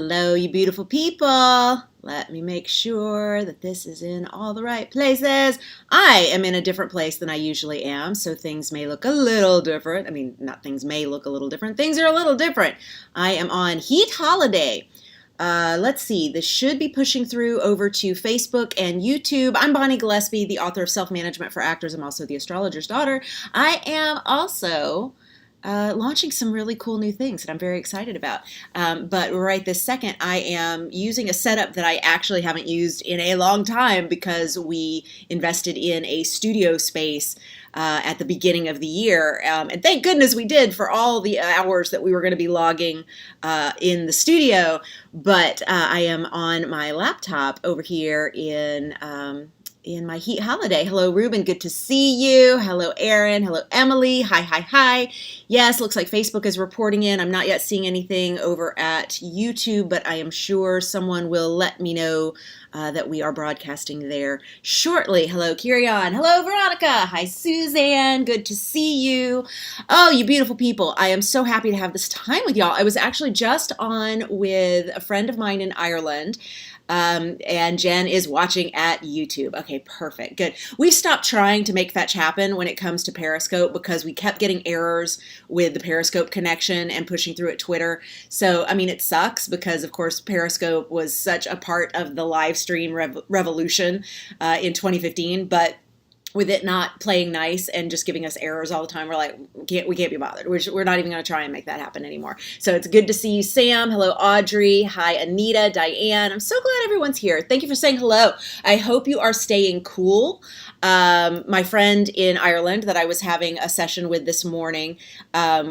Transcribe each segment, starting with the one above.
Hello, you beautiful people. Let me make sure that this is in all the right places. I am in a different place than I usually am, so things may look a little different. I mean, not things may look a little different. Things are a little different. I am on Heat Holiday. Let's see, this should be pushing through over to Facebook and YouTube. I'm Bonnie Gillespie, the author of Self-Management for Actors. I'm also the astrologer's daughter. I am also launching some really cool new things that I'm very excited about. But right this second, I am using a setup that I actually haven't used in a long time because we invested in a studio space at the beginning of the year. And thank goodness we did for all the hours that we were going to be logging in the studio. But I am on my laptop over here in my Heat Holiday. Hello, Ruben. Good to see you. Hello, Aaron. Hello, Emily. Hi, hi, hi. Yes, looks like Facebook is reporting in. I'm not yet seeing anything over at YouTube, but I am sure someone will let me know that we are broadcasting there shortly. Hello, Kirion. Hello, Veronica. Hi, Suzanne. Good to see you. Oh, you beautiful people. I am so happy to have this time with y'all. I was actually just on with a friend of mine in Ireland. And Jen is watching at YouTube. Okay, perfect. Good. We've stopped trying to make fetch happen when it comes to Periscope because we kept getting errors with the Periscope connection and pushing through at Twitter. So, I mean, it sucks because, of course, Periscope was such a part of the live stream revolution in 2015, but with it not playing nice and just giving us errors all the time, we're like, we can't be bothered. We're not even going to try and make that happen anymore. So it's good to see you, Sam. Hello, Audrey. Hi, Anita, Diane. I'm so glad everyone's here. Thank you for saying hello. I hope you are staying cool. My friend in Ireland that I was having a session with this morning,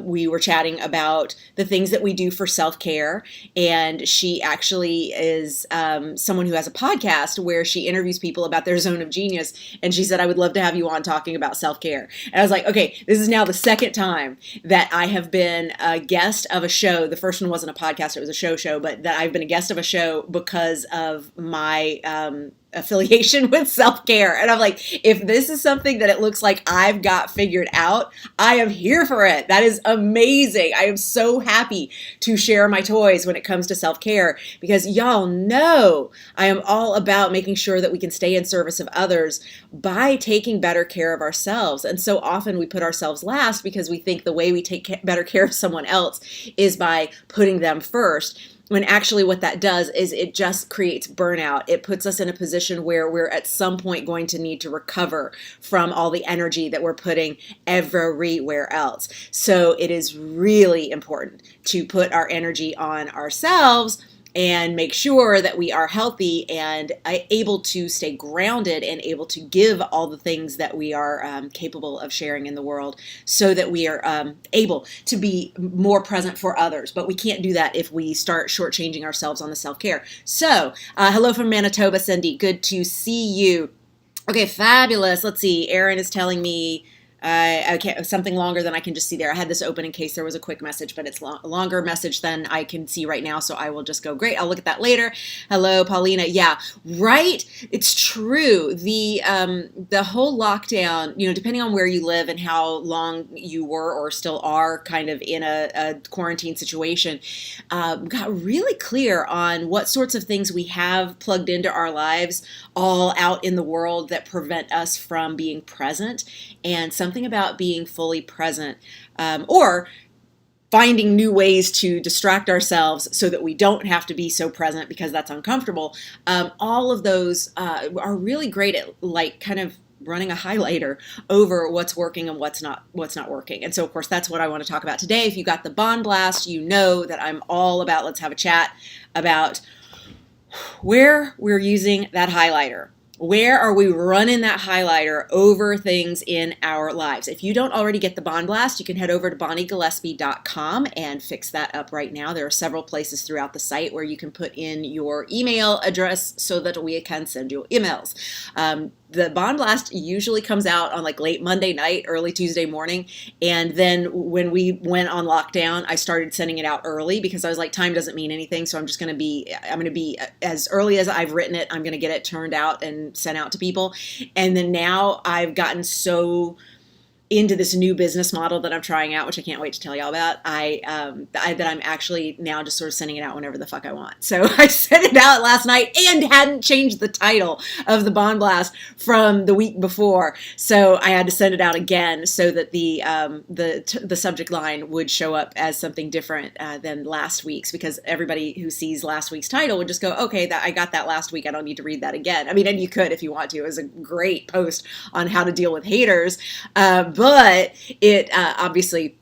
we were chatting about the things that we do for self-care. And she actually is someone who has a podcast where she interviews people about their zone of genius. And she said, I would love to have you on talking about self-care. And I was like, okay, this is now the second time that I have been a guest of a show. The first one wasn't a podcast, it was a show, but that I've been a guest of a show because of my affiliation with self-care. And I'm like, if this is something that it looks like I've got figured out, I am here for it. That is amazing. I am so happy to share my toys when it comes to self-care because y'all know I am all about making sure that we can stay in service of others by taking better care of ourselves. And so often we put ourselves last because we think the way we take better care of someone else is by putting them first. When actually what that does is it just creates burnout. It puts us in a position where we're at some point going to need to recover from all the energy that we're putting everywhere else. So it is really important to put our energy on ourselves and make sure that we are healthy and able to stay grounded and able to give all the things that we are capable of sharing in the world so that we are able to be more present for others. But we can't do that if we start shortchanging ourselves on the self-care. So hello from Manitoba, Cindy. Good to see you. Okay, fabulous. Let's see. Aaron is telling me okay, something longer than I can just see there. I had this open in case there was a quick message, but it's a longer message than I can see right now, so I will just go, great, I'll look at that later. Hello, Paulina. Yeah, right. It's true. The whole lockdown, depending on where you live and how long you were or still are kind of in a quarantine situation, got really clear on what sorts of things we have plugged into our lives all out in the world that prevent us from being present. And something about being fully present or finding new ways to distract ourselves so that we don't have to be so present because that's uncomfortable. All of those are really great at like kind of running a highlighter over what's working and what's not working. And so, of course, that's what I want to talk about today. If you got the Bond Blast, you know that I'm all about let's have a chat about where we're using that highlighter. Where are we running that highlighter over things in our lives? If you don't already get the Bond Blast, you can head over to bonniegillespie.com and fix that up right now. There are several places throughout the site where you can put in your email address so that we can send you emails. The Bond Blast usually comes out on like late Monday night, early Tuesday morning. And then when we went on lockdown, I started sending it out early because I was like, time doesn't mean anything. So I'm going to be as early as I've written it, I'm going to get it turned out and sent out to people. And then now I've gotten so into this new business model that I'm trying out, which I can't wait to tell y'all about. That I'm actually now just sort of sending it out whenever the fuck I want. So I sent it out last night and hadn't changed the title of the Bond Blast from the week before. So I had to send it out again so that the subject line would show up as something different than last week's, because everybody who sees last week's title would just go, okay, I got that last week. I don't need to read that again. I mean, and you could if you want to. It was a great post on how to deal with haters. But it obviously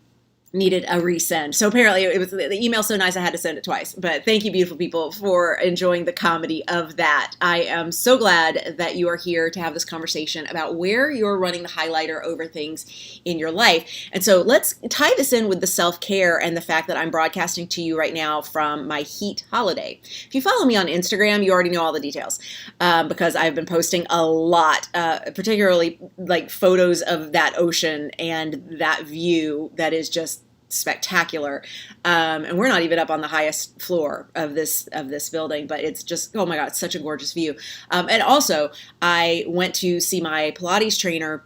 needed a resend. So apparently it was the email so nice I had to send it twice. But thank you, beautiful people, for enjoying the comedy of that. I am so glad that you are here to have this conversation about where you're running the highlighter over things in your life. And so let's tie this in with the self-care and the fact that I'm broadcasting to you right now from my heat holiday. If you follow me on Instagram, you already know all the details because I've been posting a lot, particularly like photos of that ocean and that view that is just spectacular. And we're not even up on the highest floor of this building, but it's just, oh my God, it's such a gorgeous view. And also I went to see my Pilates trainer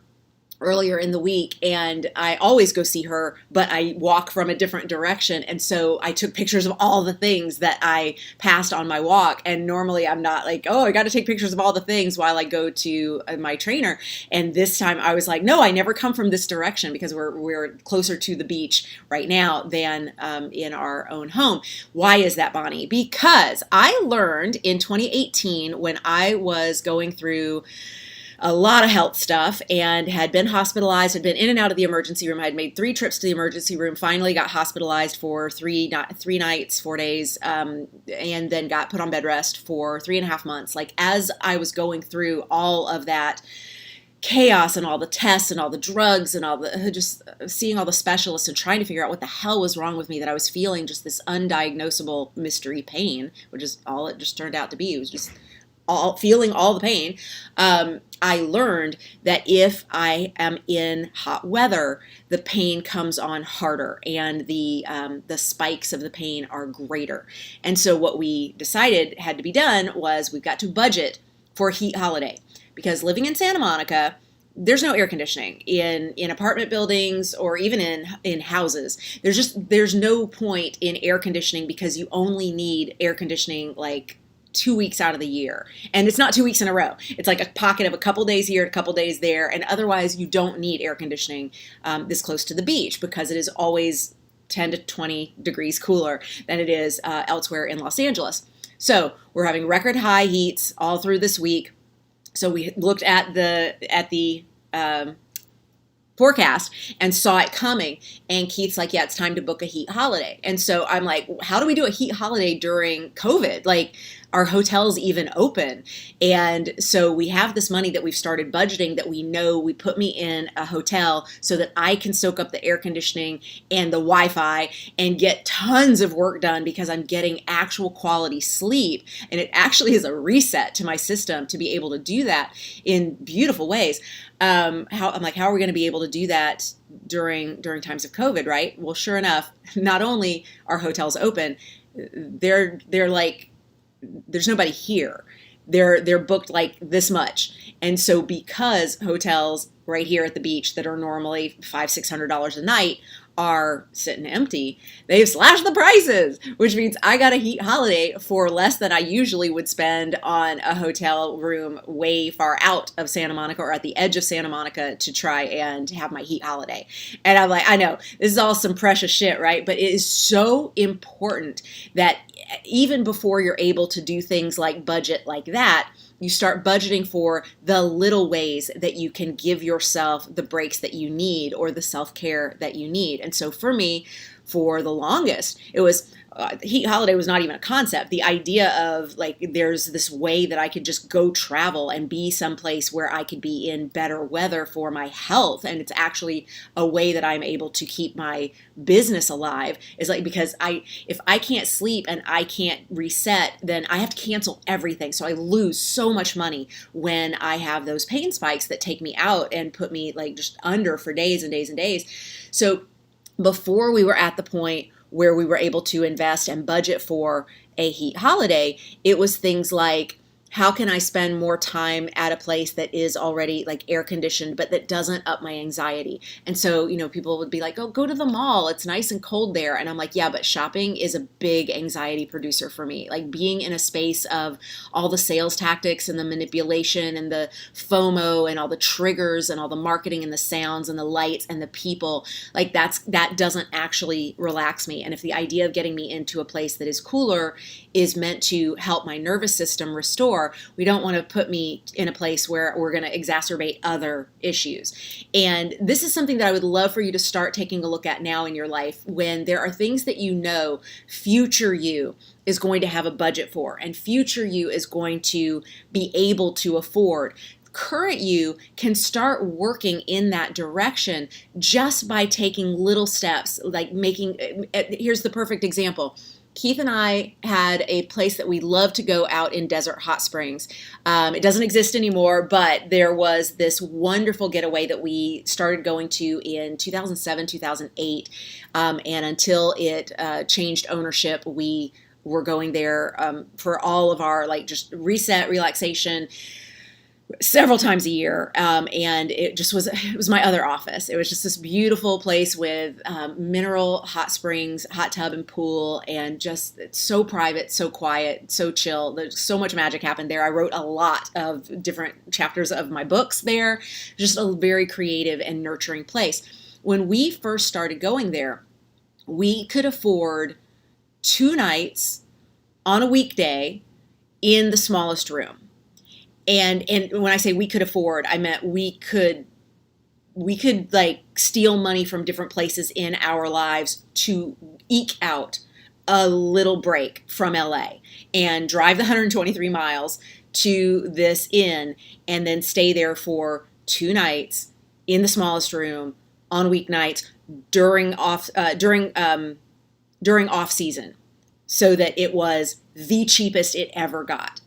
earlier in the week, and I always go see her, but I walk from a different direction. And so I took pictures of all the things that I passed on my walk. And normally I'm not like, oh, I got to take pictures of all the things while I go to my trainer. And this time I was like, no, I never come from this direction because we're closer to the beach right now than in our own home. Why is that, Bonnie? Because I learned in 2018 when I was going through a lot of health stuff and had been hospitalized, had been in and out of the emergency room. I had made 3 trips to the emergency room, finally got hospitalized for 3 nights, 4 days, and then got put on bed rest for 3.5 months. Like, as I was going through all of that chaos and all the tests and all the drugs and all the just seeing all the specialists and trying to figure out what the hell was wrong with me, that I was feeling just this undiagnosable mystery pain, which is all it just turned out to be. It was just feeling all the pain. I learned that if I am in hot weather, the pain comes on harder and the spikes of the pain are greater. And so what we decided had to be done was we've got to budget for a heat holiday, because living in Santa Monica, there's no air conditioning in apartment buildings or even in houses. There's no point in air conditioning because you only need air conditioning like 2 weeks out of the year. And it's not 2 weeks in a row. It's like a pocket of a couple days here, a couple days there. And otherwise you don't need air conditioning this close to the beach, because it is always 10 to 20 degrees cooler than it is elsewhere in Los Angeles. So we're having record high heats all through this week. So we looked at the forecast and saw it coming, and Keith's like, yeah, it's time to book a heat holiday. And so I'm like, how do we do a heat holiday during COVID? Like, are hotels even open? And so we have this money that we've started budgeting that we know we put me in a hotel so that I can soak up the air conditioning and the Wi-Fi and get tons of work done, because I'm getting actual quality sleep. And it actually is a reset to my system to be able to do that in beautiful ways. I'm like, how are we going to be able to do that during times of COVID, right? Well, sure enough, not only are hotels open, they're like, there's nobody here. They're booked like this much. And so because hotels right here at the beach that are normally $500-600 a night are sitting empty, they've slashed the prices, which means I got a heat holiday for less than I usually would spend on a hotel room way far out of Santa Monica or at the edge of Santa Monica to try and have my heat holiday. And I'm like, I know this is all some precious shit, right? But it is so important that even before you're able to do things like budget like that, you start budgeting for the little ways that you can give yourself the breaks that you need or the self-care that you need. And so for me, for the longest, it was heat holiday was not even a concept. The idea of like, there's this way that I could just go travel and be someplace where I could be in better weather for my health. And it's actually a way that I'm able to keep my business alive, is like, because if I can't sleep and I can't reset, then I have to cancel everything. So I lose so much money when I have those pain spikes that take me out and put me like just under for days and days and days. So before we were at the point where we were able to invest and budget for a heat holiday, it was things like How can I spend more time at a place that is already like air conditioned, but that doesn't up my anxiety? And so, people would be like, oh, go to the mall. It's nice and cold there. And I'm like, yeah, but shopping is a big anxiety producer for me. Like being in a space of all the sales tactics and the manipulation and the FOMO and all the triggers and all the marketing and the sounds and the lights and the people, like that doesn't actually relax me. And if the idea of getting me into a place that is cooler is meant to help my nervous system restore, we don't want to put me in a place where we're going to exacerbate other issues. And this is something that I would love for you to start taking a look at now in your life, when there are things that future you is going to have a budget for, and future you is going to be able to afford. Current you can start working in that direction just by taking little steps, like here's the perfect example. Keith and I had a place that we love to go out in Desert Hot Springs. It doesn't exist anymore, but there was this wonderful getaway that we started going to in 2007, 2008. And until it changed ownership, we were going there for all of our just reset, relaxation, several times a year, and it was my other office. It was just this beautiful place with mineral hot springs, hot tub and pool, and just so private, so quiet, so chill. There's so much magic happened there. I wrote a lot of different chapters of my books there. Just a very creative and nurturing place. When we first started going there, we could afford 2 nights on a weekday in the smallest room. And when I say we could afford, I meant we could steal money from different places in our lives to eke out a little break from LA and drive the 123 miles to this inn and then stay there for 2 nights in the smallest room on weeknights during off season, so that it was the cheapest it ever got.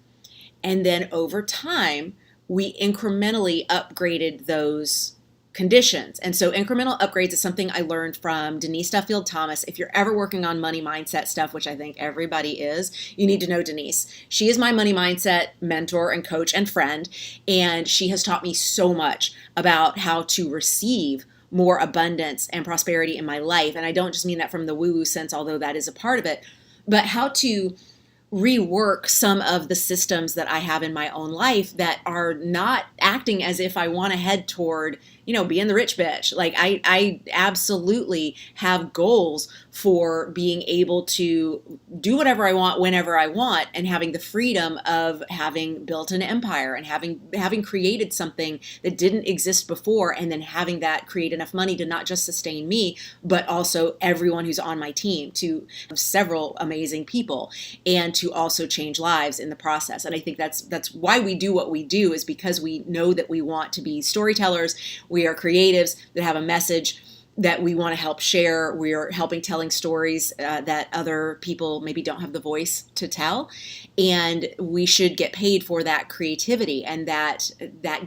And then over time, we incrementally upgraded those conditions. And so incremental upgrades is something I learned from Denise Duffield Thomas. If you're ever working on money mindset stuff, which I think everybody is, you need to know Denise. She is my money mindset mentor and coach and friend. And she has taught me so much about how to receive more abundance and prosperity in my life. And I don't just mean that from the woo-woo sense, although that is a part of it, but how to rework some of the systems that I have in my own life that are not acting as if I want to head toward, being the rich bitch. Like I absolutely have goals for being able to do whatever I want, whenever I want, and having the freedom of having built an empire and having created something that didn't exist before, and then having that create enough money to not just sustain me, but also everyone who's on my team, to several amazing people, and to also change lives in the process. And I think that's why we do what we do, is because we know that we want to be storytellers. We are creatives that have a message that we want to help share. We are telling stories that other people maybe don't have the voice to tell. And we should get paid for that creativity and that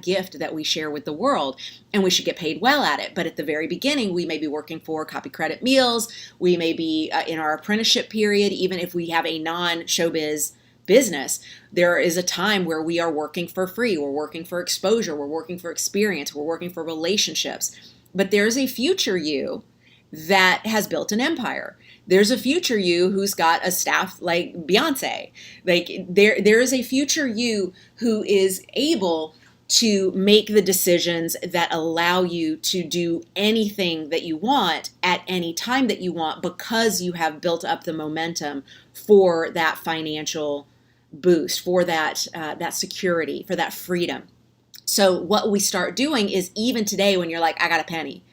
gift that we share with the world. And we should get paid well at it. But at the very beginning, we may be working for copy credit meals. We may be in our apprenticeship period. Even if we have a non-showbiz business, there is a time where we are working for free. We're working for exposure. We're working for experience. We're working for relationships. But there's a future you that has built an empire. There's a future you who's got a staff like Beyonce. Like there is a future you who is able to make the decisions that allow you to do anything that you want at any time that you want, because you have built up the momentum for that financial boost, for that security, for that freedom. So what we start doing is, even today when you're like, I got a penny,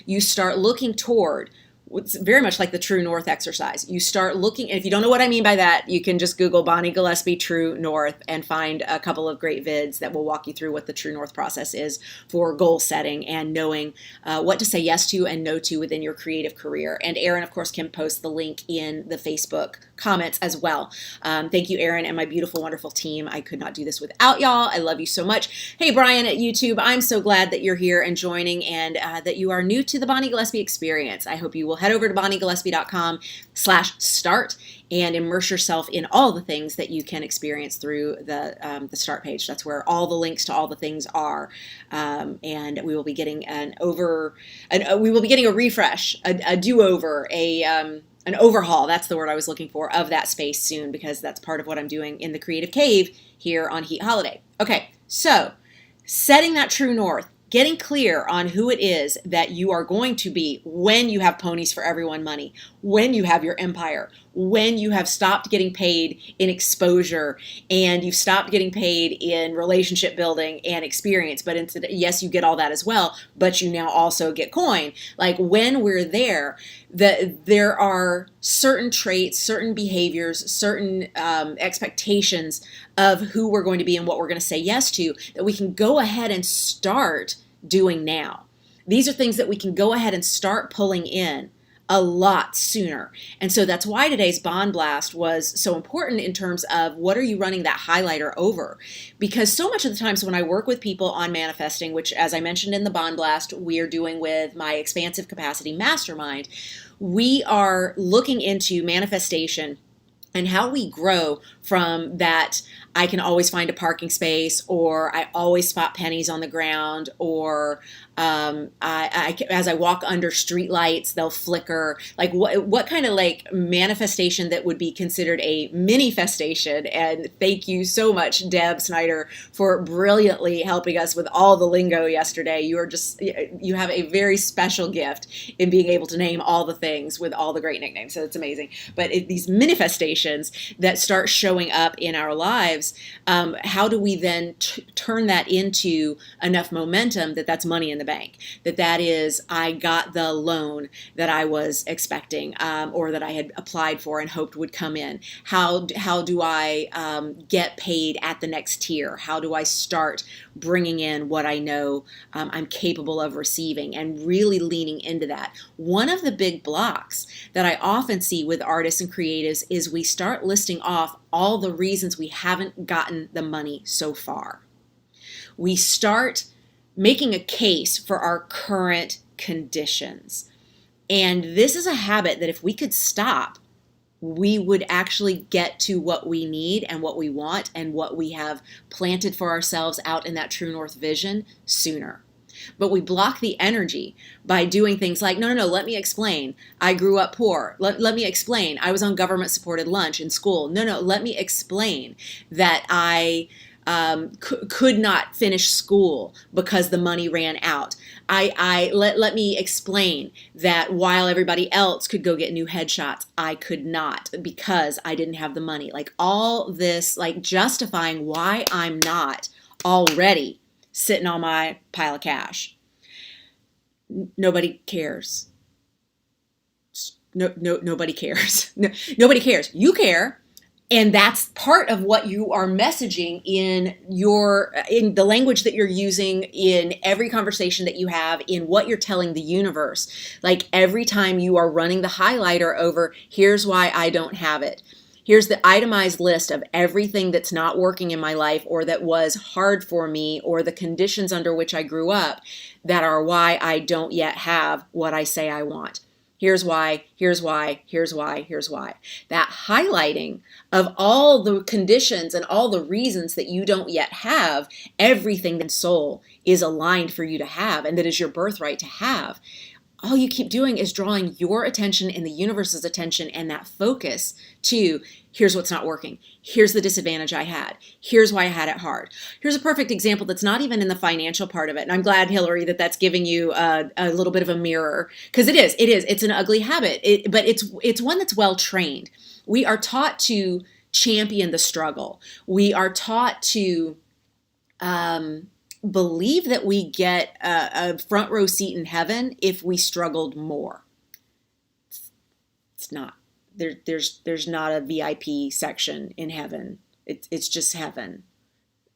you start looking toward, it's very much like the True North exercise. You start looking, and if you don't know what I mean by that, you can just Google Bonnie Gillespie True North and find a couple of great vids that will walk you through what the True North process is for goal setting and knowing what to say yes to and no to within your creative career. And Erin, of course, can post the link in the Facebook comments as well. Thank you, Erin, and my beautiful, wonderful team. I could not do this without y'all. I love you so much. Hey, Brian at YouTube, I'm so glad that you're here and joining, and that you are new to the Bonnie Gillespie experience. I hope you will head over to bonniegillespie.com/start and immerse yourself in all the things that you can experience through the start page. That's where all the links to all the things are, and we will be getting a refresh, a do-over, an overhaul, that's the word I was looking for, of that space soon, because that's part of what I'm doing in the Creative Cave here on Heat Holiday. Okay, so setting that true north, getting clear on who it is that you are going to be when you have ponies for everyone money, when you have your empire, when you have stopped getting paid in exposure and you've stopped getting paid in relationship building and experience, but instead, yes, you get all that as well, but you now also get coin. Like when we're there, there are certain traits, certain behaviors, certain expectations of who we're going to be and what we're going to say yes to that we can go ahead and start doing now. These are things that we can go ahead and start pulling in a lot sooner. And so that's why today's Bond Blast was so important in terms of what are you running that highlighter over? Because so much of the times when I work with people on manifesting, which as I mentioned in the Bond Blast, we are doing with my Expansive Capacity Mastermind, we are looking into manifestation and how we grow from that I can always find a parking space, or I always spot pennies on the ground, or as I walk under street lights, they'll flicker. Like what kind of like manifestation that would be considered a mini-festation? And thank you so much, Deb Snyder, for brilliantly helping us with all the lingo yesterday. You have a very special gift in being able to name all the things with all the great nicknames. So it's amazing. But these manifestations that start showing up in our lives, how do we then turn that into enough momentum that that's money in the bank? That is, I got the loan that I was expecting, or that I had applied for and hoped would come in. How do I get paid at the next tier? How do I start bringing in what I know I'm capable of receiving, and really leaning into that? One of the big blocks that I often see with artists and creatives is we start listing off all the reasons we haven't gotten the money so far. We start making a case for our current conditions. And this is a habit that if we could stop, we would actually get to what we need and what we want and what we have planted for ourselves out in that true north vision sooner. But we block the energy by doing things like, no, let me explain. I grew up poor. Let me explain. I was on government-supported lunch in school. No, let me explain that I could not finish school because the money ran out. Let me explain that while everybody else could go get new headshots, I could not because I didn't have the money. Like all this, like justifying why I'm not already sitting on my pile of cash. Nobody cares. Nobody cares. Nobody cares. You care. And that's part of what you are messaging in the language that you're using, in every conversation that you have, in what you're telling the universe. Like every time you are running the highlighter over, here's why I don't have it. Here's the itemized list of everything that's not working in my life, or that was hard for me, or the conditions under which I grew up that are why I don't yet have what I say I want. Here's why, here's why, here's why, here's why. That highlighting of all the conditions and all the reasons that you don't yet have everything in soul is aligned for you to have, and that is your birthright to have. All you keep doing is drawing your attention and the universe's attention and that focus to, here's what's not working. Here's the disadvantage I had. Here's why I had it hard. Here's a perfect example that's not even in the financial part of it. And I'm glad, Hillary, that that's giving you a little bit of a mirror, because it is. It's an ugly habit, but it's one that's well trained. We are taught to champion the struggle. We are taught to believe that we get a front row seat in heaven if we struggled more. It's not. There's not a VIP section in heaven. It's just heaven.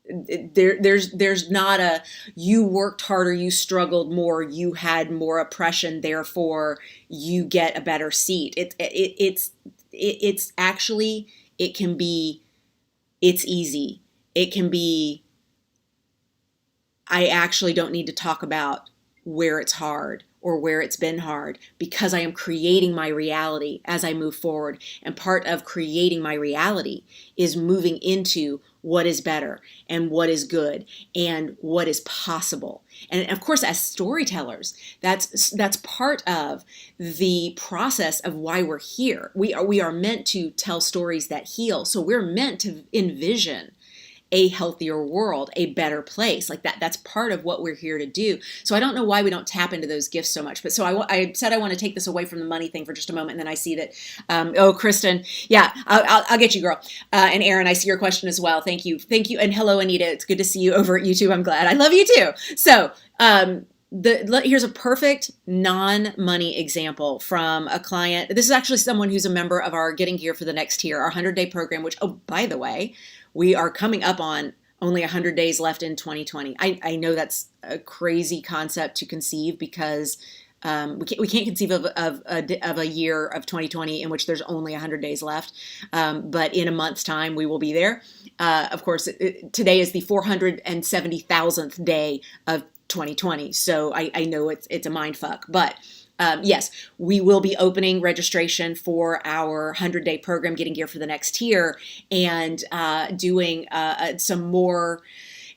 There's not a you worked harder, you struggled more, you had more oppression, therefore you get a better seat. it's actually, it can be, it's easy. It can be, I actually don't need to talk about where it's hard or where it's been hard, because I am creating my reality as I move forward. And part of creating my reality is moving into what is better and what is good and what is possible. And of course, as storytellers, that's part of the process of why we're here. We are meant to tell stories that heal. So we're meant to envision a healthier world, a better place. Like that's part of what we're here to do. So I don't know why we don't tap into those gifts so much. But so I said I want to take this away from the money thing for just a moment, and then I see that, Kristen, yeah, I'll get you, girl. And Aaron, I see your question as well. Thank you. And hello, Anita. It's good to see you over at YouTube. I'm glad. I love you too. So here's a perfect non-money example from a client. This is actually someone who's a member of our Getting Gear for the Next Tier, our 100-day program, which, oh, by the way, we are coming up on only 100 days left in 2020. I know that's a crazy concept to conceive, because we can't conceive of a year of 2020 in which there's only 100 days left. But in a month's time, we will be there. Of course, today is the 470,000th day of 2020. So I know it's a mind fuck, but yes, we will be opening registration for our 100-day program, Getting Gear for the Next Tier, and doing some more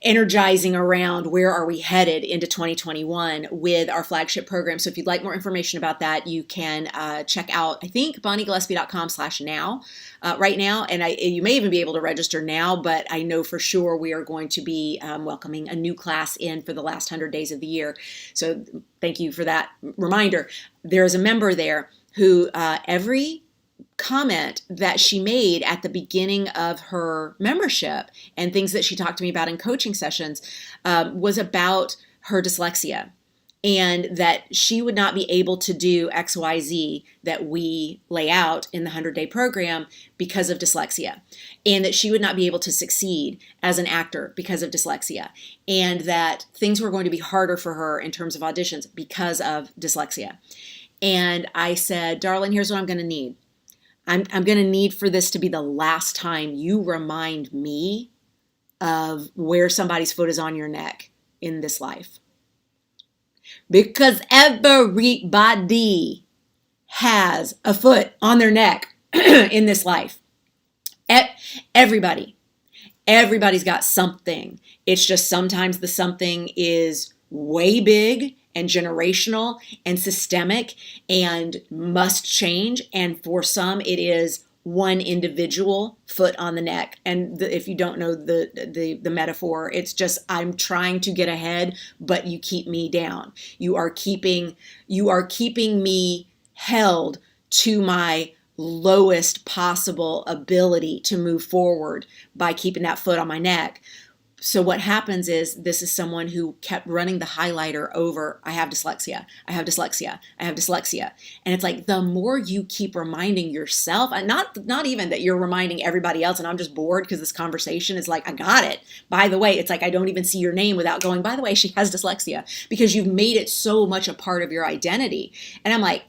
energizing around where are we headed into 2021 with our flagship program. So if you'd like more information about that, you can check out, I think, bonniegillespie.com/now right now. And you may even be able to register now, but I know for sure we are going to be welcoming a new class in for the last 100 days of the year. So thank you for that reminder. There is a member there who every comment that she made at the beginning of her membership and things that she talked to me about in coaching sessions was about her dyslexia, and that she would not be able to do XYZ that we lay out in the 100-day program because of dyslexia, and that she would not be able to succeed as an actor because of dyslexia, and that things were going to be harder for her in terms of auditions because of dyslexia. And I said, darling, here's what I'm going to need. I'm going to need for this to be the last time you remind me of where somebody's foot is on your neck in this life. Because everybody has a foot on their neck in this life. Everybody. Everybody's got something. It's just sometimes the something is way big and generational and systemic and must change. And for some, it is one individual foot on the neck. And if you don't know the metaphor, it's just, I'm trying to get ahead, but you keep me down. You are keeping me held to my lowest possible ability to move forward by keeping that foot on my neck. So what happens is, this is someone who kept running the highlighter over, I have dyslexia, I have dyslexia, I have dyslexia. And it's like, the more you keep reminding yourself, and not even that you're reminding everybody else, and I'm just bored because this conversation is like, I got it. By the way, it's like, I don't even see your name without going, by the way, she has dyslexia, because you've made it so much a part of your identity. And I'm like,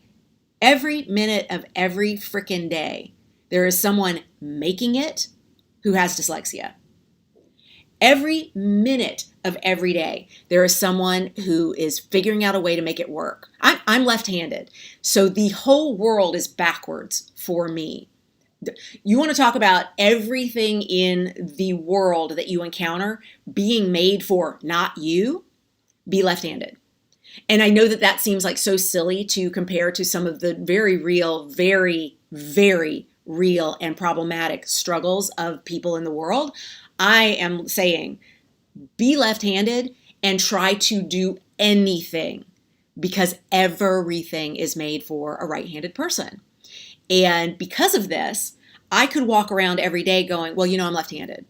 every minute of every freaking day, there is someone making it who has dyslexia. Every minute of every day, there is someone who is figuring out a way to make it work. I'm left-handed, so the whole world is backwards for me. You want to talk about everything in the world that you encounter being made for not you? Be left-handed. And I know that seems like so silly to compare to some of the very real, very, very real and problematic struggles of people in the world. I am saying, be left-handed and try to do anything, because everything is made for a right-handed person. And because of this, I could walk around every day going, well, I'm left-handed.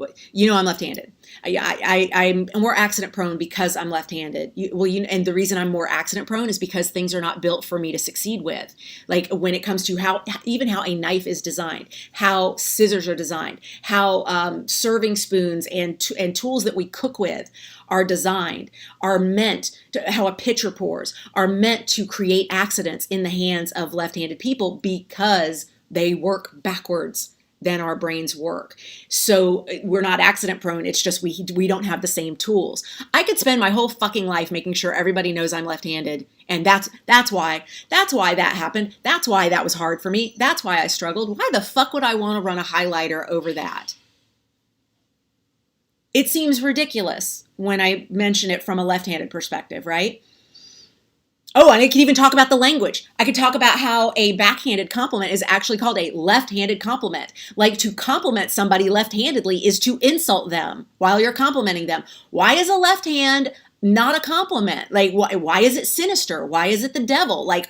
I'm left-handed. I'm more accident prone because I'm left-handed. And the reason I'm more accident prone is because things are not built for me to succeed with. Like when it comes to how a knife is designed, how scissors are designed, how serving spoons and tools that we cook with are designed, are meant to, how a pitcher pours, are meant to create accidents in the hands of left-handed people, because They work backwards than our brains work. So we're not accident prone. It's just we don't have the same tools. I could spend my whole fucking life making sure everybody knows I'm left-handed. And that's why that happened. That's why that was hard for me. That's why I struggled. Why the fuck would I want to run a highlighter over that? It seems ridiculous when I mention it from a left-handed perspective, right? Oh, and I can even talk about the language. I could talk about how a backhanded compliment is actually called a left-handed compliment. Like, to compliment somebody left-handedly is to insult them while you're complimenting them. Why is a left hand not a compliment? Like, why is it sinister? Why is it the devil? Like,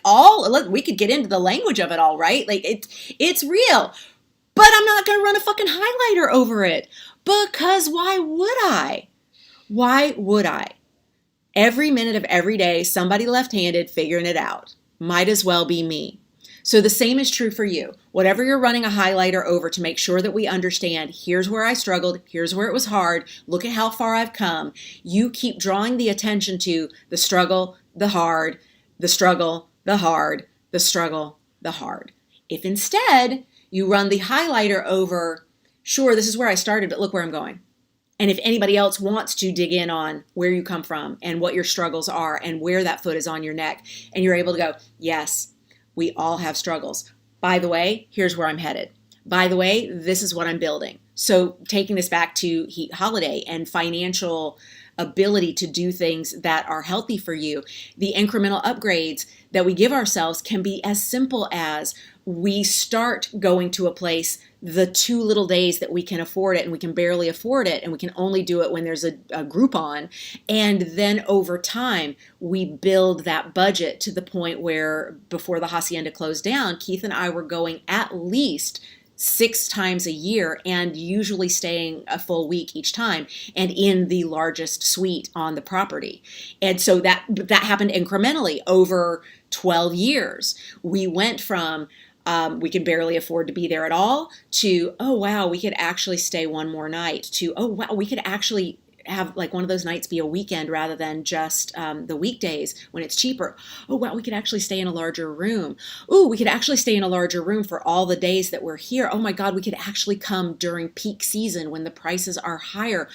we could get into the language of it all, right? Like, it's real. But I'm not going to run a fucking highlighter over it. Because why would I? Why would I? Every minute of every day, somebody left-handed figuring it out. Might as well be me. So the same is true for you. Whatever you're running a highlighter over to make sure that we understand, here's where I struggled, here's where it was hard, look at how far I've come. You keep drawing the attention to the struggle, the hard, the struggle, the hard, the struggle, the hard. If instead you run the highlighter over, sure, this is where I started, but look where I'm going. And if anybody else wants to dig in on where you come from and what your struggles are and where that foot is on your neck, and you're able to go, yes, we all have struggles. By the way, here's where I'm headed. By the way, this is what I'm building. So taking this back to Heat Holiday and financial ability to do things that are healthy for you, the incremental upgrades that we give ourselves can be as simple as we start going to a place the 2 little days that we can afford it, and we can barely afford it, and we can only do it when there's a Groupon. And then over time, we build that budget to the point where before the Hacienda closed down, Keith and I were going at least 6 times a year and usually staying a full week each time and in the largest suite on the property. And so that happened incrementally over 12 years. We went from we could barely afford to be there at all to, oh, wow, we could actually stay one more night to, oh, wow, we could actually have like one of those nights be a weekend rather than just the weekdays when it's cheaper. Oh, wow, we could actually stay in a larger room. Oh, we could actually stay in a larger room for all the days that we're here. Oh my God, we could actually come during peak season when the prices are higher.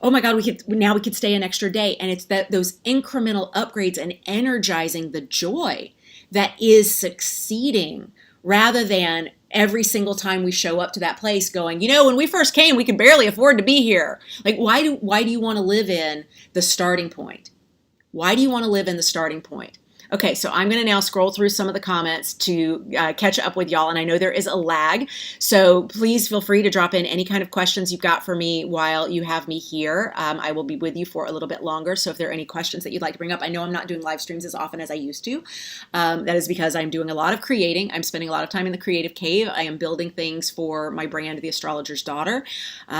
Oh my God, we could stay an extra day. And it's those incremental upgrades and energizing the joy that is succeeding, rather than every single time we show up to that place going, when we first came, we could barely afford to be here. Like, why do you want to live in the starting point? Why do you want to live in the starting point? Okay, so I'm going to now scroll through some of the comments to catch up with y'all, and I know there is a lag, so please feel free to drop in any kind of questions you've got for me while you have me here. I will be with you for a little bit longer, so if there are any questions that you'd like to bring up, I know I'm not doing live streams as often as I used to. That is because I'm doing a lot of creating. I'm spending a lot of time in the creative cave. I am building things for my brand, The Astrologer's Daughter,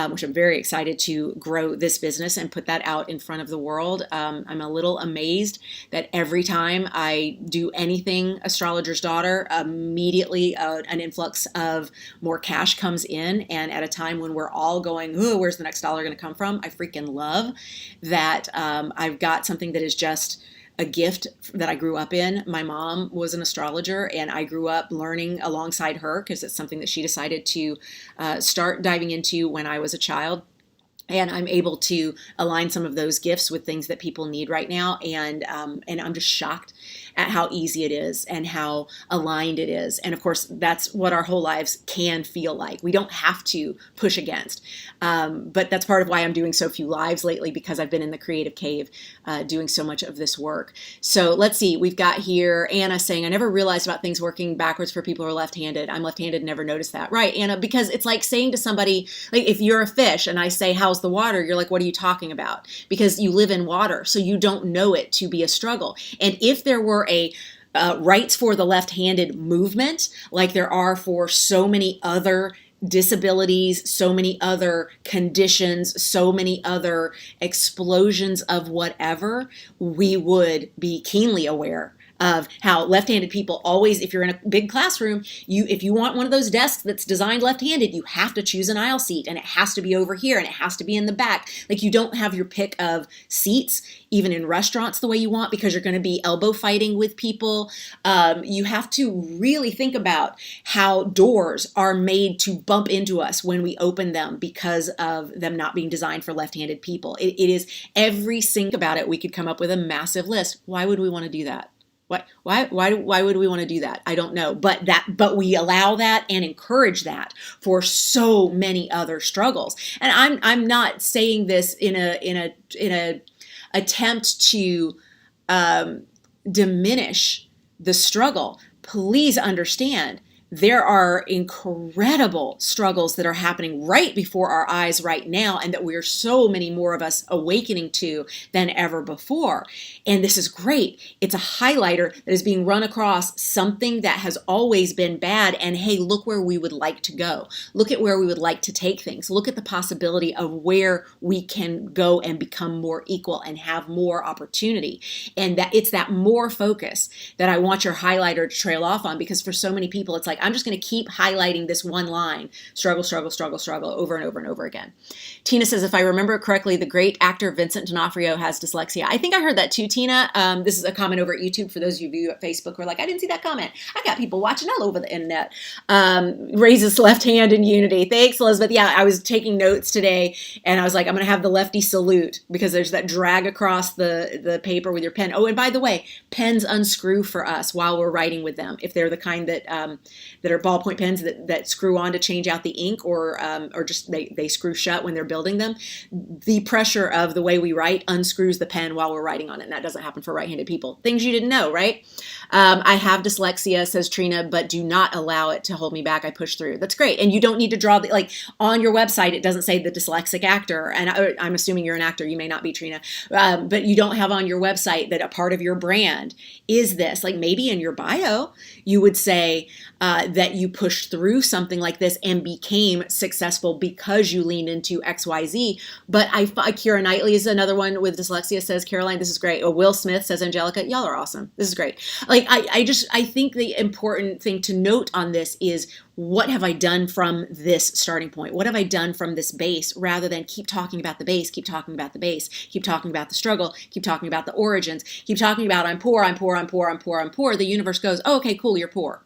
which I'm very excited to grow this business and put that out in front of the world. I'm a little amazed that every time I do anything Astrologer's Daughter, immediately an influx of more cash comes in. And at a time when we're all going, oh, where's the next dollar going to come from? I freaking love that I've got something that is just a gift that I grew up in. My mom was an astrologer, and I grew up learning alongside her because it's something that she decided to start diving into when I was a child. And I'm able to align some of those gifts with things that people need right now. And I'm just shocked at how easy it is and how aligned it is. And of course, that's what our whole lives can feel like. We don't have to push against. But that's part of why I'm doing so few lives lately, because I've been in the creative cave doing so much of this work. So let's see. We've got here Anna saying, I never realized about things working backwards for people who are left-handed. I'm left-handed, never noticed that. Right, Anna, because it's like saying to somebody, like if you're a fish and I say, how's the water? You're like, what are you talking about? Because you live in water, so you don't know it to be a struggle. And if there were a rights for the left-handed movement, like there are for so many other disabilities, so many other conditions, so many other explosions of whatever, we would be keenly aware of how left-handed people always, if you're in a big classroom, if you want one of those desks that's designed left-handed, you have to choose an aisle seat, and it has to be over here, and it has to be in the back. Like, you don't have your pick of seats, even in restaurants, the way you want, because you're going to be elbow fighting with people. You have to really think about how doors are made to bump into us when we open them because of them not being designed for left-handed people. It is every single about it. We could come up with a massive list. Why would we want to do that? Why would we want to do that? I don't know. But we allow that and encourage that for so many other struggles. And I'm not saying this in a attempt to diminish the struggle. Please understand, there are incredible struggles that are happening right before our eyes right now, and that we're so many more of us awakening to than ever before. And this is great. It's a highlighter that is being run across something that has always been bad. And hey, look where we would like to go. Look at where we would like to take things. Look at the possibility of where we can go and become more equal and have more opportunity. And that it's that more focus that I want your highlighter to trail off on, because for so many people, it's like, I'm just going to keep highlighting this one line, struggle, struggle, struggle, struggle, over and over and over again. Tina says, if I remember correctly, the great actor Vincent D'Onofrio has dyslexia. I think I heard that too, Tina. This is a comment over at YouTube. For those of you at Facebook who are like, I didn't see that comment. I got people watching all over the internet. Raises left hand in unity. Thanks, Elizabeth. Yeah, I was taking notes today, and I was like, I'm going to have the lefty salute, because there's that drag across the paper with your pen. Oh, and by the way, pens unscrew for us while we're writing with them, if they're the kind that are ballpoint pens that screw on to change out the ink, or just they screw shut when they're building them. The pressure of the way we write unscrews the pen while we're writing on it, and that doesn't happen for right-handed people. Things you didn't know, right? I have dyslexia, says Trina, but do not allow it to hold me back. I push through. That's great. And you don't need to draw like on your website, it doesn't say the dyslexic actor. And I'm assuming you're an actor. You may not be, Trina, but you don't have on your website that a part of your brand is this. Like, maybe in your bio, you would say that you pushed through something like this and became successful because you leaned into XYZ. But Keira Knightley is another one with dyslexia, says Caroline. This is great. Will Smith, says Angelica. Y'all are awesome. This is great. Like, I think the important thing to note on this is, what have I done from this starting point? What have I done from this base, rather than keep talking about the base, keep talking about the base, keep talking about the struggle, keep talking about the origins, keep talking about I'm poor, I'm poor, I'm poor, I'm poor, I'm poor. The universe goes, oh, okay, cool, you're poor.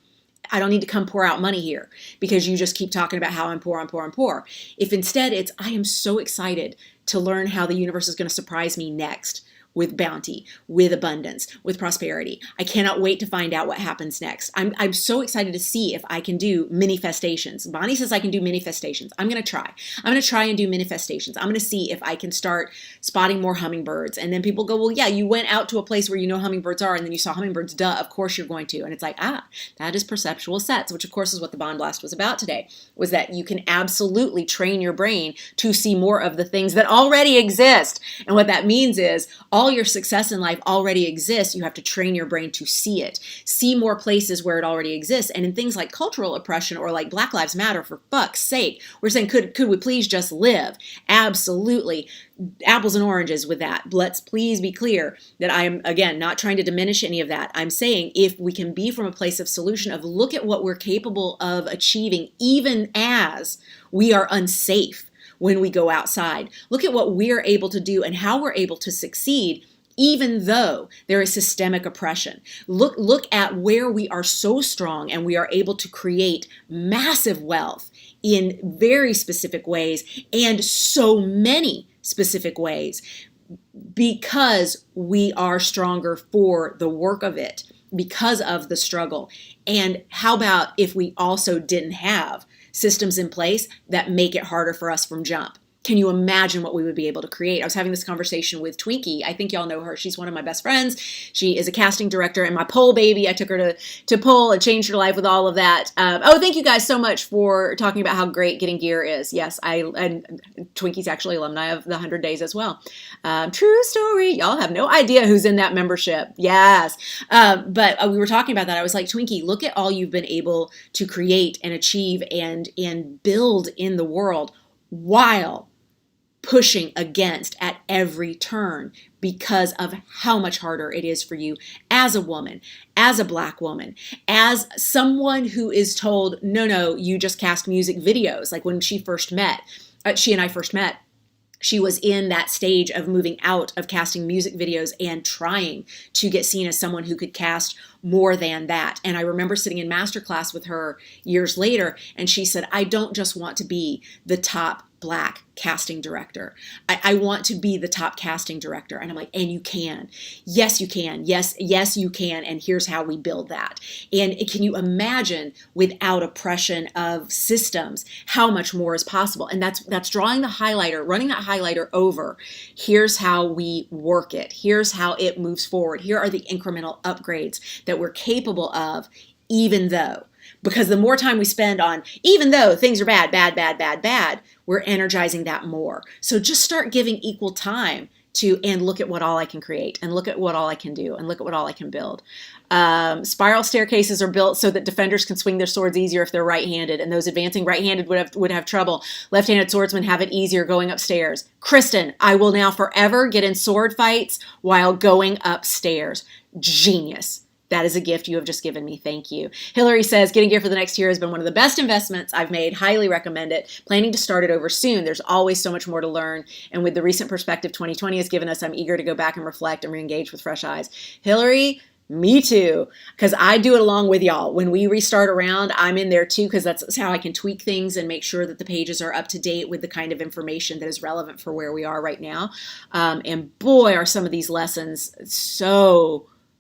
I don't need to come pour out money here because you just keep talking about how I'm poor, I'm poor, I'm poor. If instead it's, I am so excited to learn how the universe is going to surprise me next, with bounty, with abundance, with prosperity. I cannot wait to find out what happens next. I'm so excited to see if I can do manifestations. Bonnie says I can do manifestations. I'm going to try. I'm going to try and do manifestations. I'm going to see if I can start spotting more hummingbirds. And then people go, well, yeah, you went out to a place where you know hummingbirds are, and then you saw hummingbirds. Duh, of course you're going to. And it's like, that is perceptual sets, which of course is what the Bond Blast was about today, was that you can absolutely train your brain to see more of the things that already exist. And what that means is, all your success in life already exists. You have to train your brain to see it, see more places where it already exists. And in things like cultural oppression, or like Black Lives Matter, for fuck's sake, we're saying, could we please just live? Absolutely. Apples and oranges with that. Let's please be clear that I'm, again, not trying to diminish any of that. I'm saying, if we can be from a place of solution, of look at what we're capable of achieving, even as we are unsafe when we go outside. Look at what we're able to do and how we're able to succeed, even though there is systemic oppression. Look at where we are so strong and we are able to create massive wealth in very specific ways, and so many specific ways, because we are stronger for the work of it, because of the struggle. And how about if we also didn't have systems in place that make it harder for us from jump? Can you imagine what we would be able to create? I was having this conversation with Twinkie. I think y'all know her. She's one of my best friends. She is a casting director, and my pole baby. I took her to pole and changed her life with all of that. Thank you guys so much for talking about how great getting gear is. Yes, and Twinkie's actually alumni of the 100 Days as well. True story. Y'all have no idea who's in that membership. Yes. But we were talking about that. I was like, Twinkie, look at all you've been able to create and achieve and build in the world, while pushing against at every turn because of how much harder it is for you as a woman, as a Black woman, as someone who is told, no, you just cast music videos. Like when she and I first met, she was in that stage of moving out of casting music videos and trying to get seen as someone who could cast more than that. And I remember sitting in masterclass with her years later, and she said, I don't just want to be the top Black casting director. I want to be the top casting director. And I'm like, and you can. Yes, you can. Yes, you can. And here's how we build that. And can you imagine without oppression of systems, how much more is possible? And that's drawing the highlighter, running that highlighter over. Here's how we work it. Here's how it moves forward. Here are the incremental upgrades that we're capable of, even though. Because the more time we spend on, even though things are bad, we're energizing that more. So just start giving equal time to, and look at what all I can create, and look at what all I can do, and look at what all I can build. Spiral staircases are built so that defenders can swing their swords easier if they're right-handed, and those advancing right-handed would have trouble. Left-handed swordsmen have it easier going upstairs. Kristen, I will now forever get in sword fights while going upstairs. Genius. That is a gift you have just given me. Thank you. Hillary says, getting gear for the next year has been one of the best investments I've made. Highly recommend it. Planning to start it over soon. There's always so much more to learn. And with the recent perspective 2020 has given us, I'm eager to go back and reflect and re-engage with fresh eyes. Hillary, me too, because I do it along with y'all. When we restart around, I'm in there too, because that's how I can tweak things and make sure that the pages are up to date with the kind of information that is relevant for where we are right now. And boy, are some of these lessons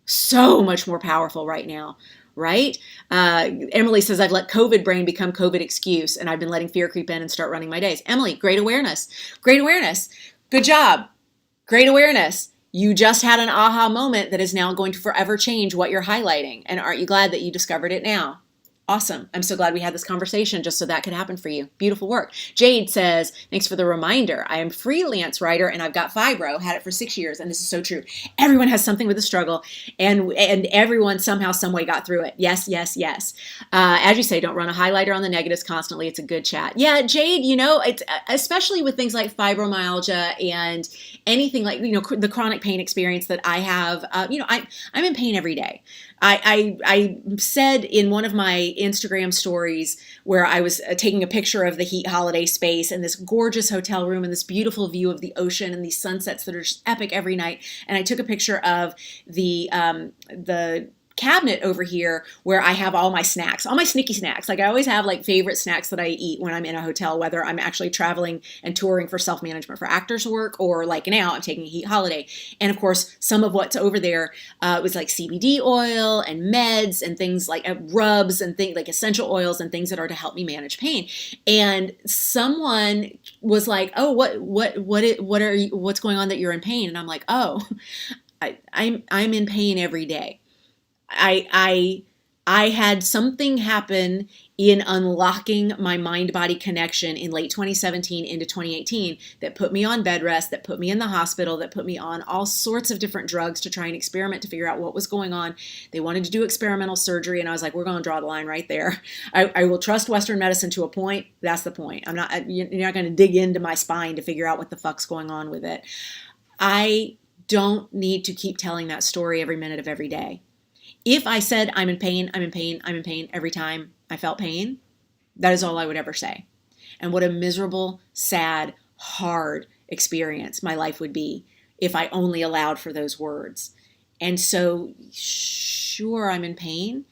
so much more powerful right now, right? Emily says, I've let COVID brain become COVID excuse, and I've been letting fear creep in and start running my days. Emily, great awareness. Great awareness. Good job. Great awareness. You just had an aha moment that is now going to forever change what you're highlighting. And aren't you glad that you discovered it now? Awesome. I'm so glad we had this conversation just so that could happen for you. Beautiful work. Jade says, thanks for the reminder. I am a freelance writer and I've got fibro, had it for 6 years. And this is so true. Everyone has something with a struggle and everyone somehow, some way got through it. Yes. As you say, don't run a highlighter on the negatives constantly. It's a good chat. Yeah, Jade, it's especially with things like fibromyalgia and anything like, the chronic pain experience that I have, I'm in pain every day. I said in one of my Instagram stories where I was taking a picture of the Heat holiday space and this gorgeous hotel room and this beautiful view of the ocean and these sunsets that are just epic every night. And I took a picture of the cabinet over here where I have all my snacks, all my sneaky snacks. Like I always have like favorite snacks that I eat when I'm in a hotel, whether I'm actually traveling and touring for self-management for actors work or like now I'm taking a Heat holiday. And of course, some of what's over there was like CBD oil and meds and things like rubs and things like essential oils and things that are to help me manage pain. And someone was like, oh, what's going on that you're in pain? And I'm like, oh, I'm in pain every day. I had something happen in unlocking my mind-body connection in late 2017 into 2018 that put me on bed rest, that put me in the hospital, that put me on all sorts of different drugs to try and experiment to figure out what was going on. They wanted to do experimental surgery, and I was like, we're going to draw the line right there. I will trust Western medicine to a point. That's the point. You're not going to dig into my spine to figure out what the fuck's going on with it. I don't need to keep telling that story every minute of every day. If I said I'm in pain every time I felt pain, that is all I would ever say. And what a miserable, sad, hard experience my life would be if I only allowed for those words. And so, sure, I'm in pain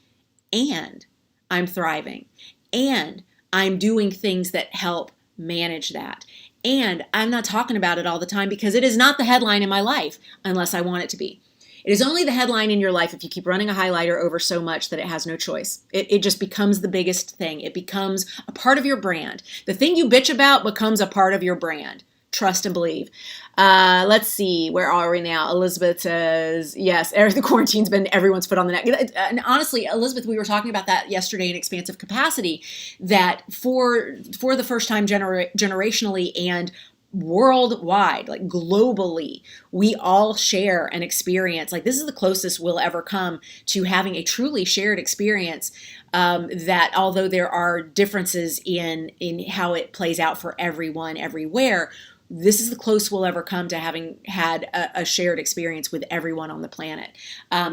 and I'm thriving and I'm doing things that help manage that. And I'm not talking about it all the time because it is not the headline in my life unless I want it to be. It is only the headline in your life if you keep running a highlighter over so much that it has no choice. It just becomes the biggest thing. It becomes a part of your brand. The thing you bitch about becomes a part of your brand. Trust and believe. Let's see. Where are we now? Elizabeth says, yes, the quarantine's been everyone's foot on the neck. And honestly, Elizabeth, we were talking about that yesterday in expansive capacity, that for the first time generationally and worldwide, like globally, we all share an experience. Like this is the closest we'll ever come to having a truly shared experience, that although there are differences in how it plays out for everyone everywhere, this is the close we'll ever come to having had a shared experience with everyone on the planet,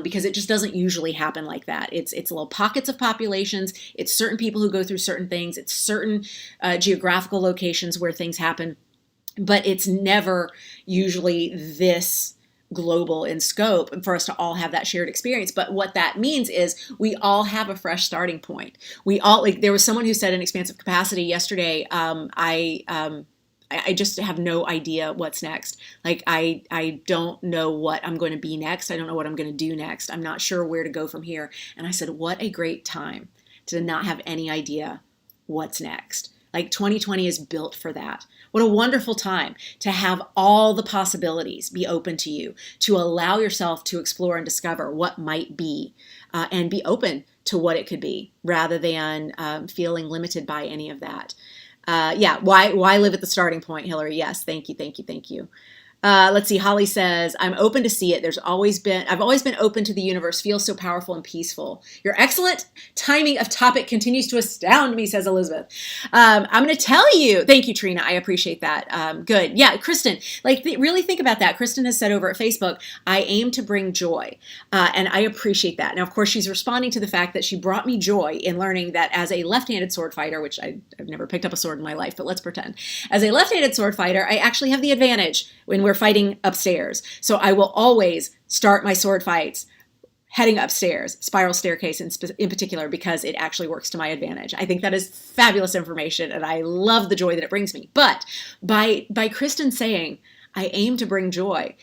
because it just doesn't usually happen like that. It's little pockets of populations. It's certain people who go through certain things. It's certain geographical locations where things happen, but it's never usually this global in scope for us to all have that shared experience. But what that means is we all have a fresh starting point. We all, like, there was someone who said in expansive capacity yesterday, I just have no idea what's next. Like, I don't know what I'm going to be next. I don't know what I'm going to do next. I'm not sure where to go from here. And I said, what a great time to not have any idea what's next. Like, 2020 is built for that. What a wonderful time to have all the possibilities be open to you, to allow yourself to explore and discover what might be, and be open to what it could be, rather than feeling limited by any of that. Yeah, why live at the starting point, Hillary? Yes, thank you. Let's see. Holly says, I'm open to see it. I've always been open to the universe. Feels so powerful and peaceful. Your excellent timing of topic continues to astound me, says Elizabeth. I'm going to tell you. Thank you, Trina. I appreciate that. Good. Yeah, Kristen, really think about that. Kristen has said over at Facebook, I aim to bring joy. And I appreciate that. Now, of course, she's responding to the fact that she brought me joy in learning that as a left-handed sword fighter, which I've never picked up a sword in my life, but let's pretend. As a left-handed sword fighter, I actually have the advantage when we're fighting upstairs. So I will always start my sword fights heading upstairs, spiral staircase in particular, because it actually works to my advantage. I think that is fabulous information, and I love the joy that it brings me. But by Kristen saying, I aim to bring joy,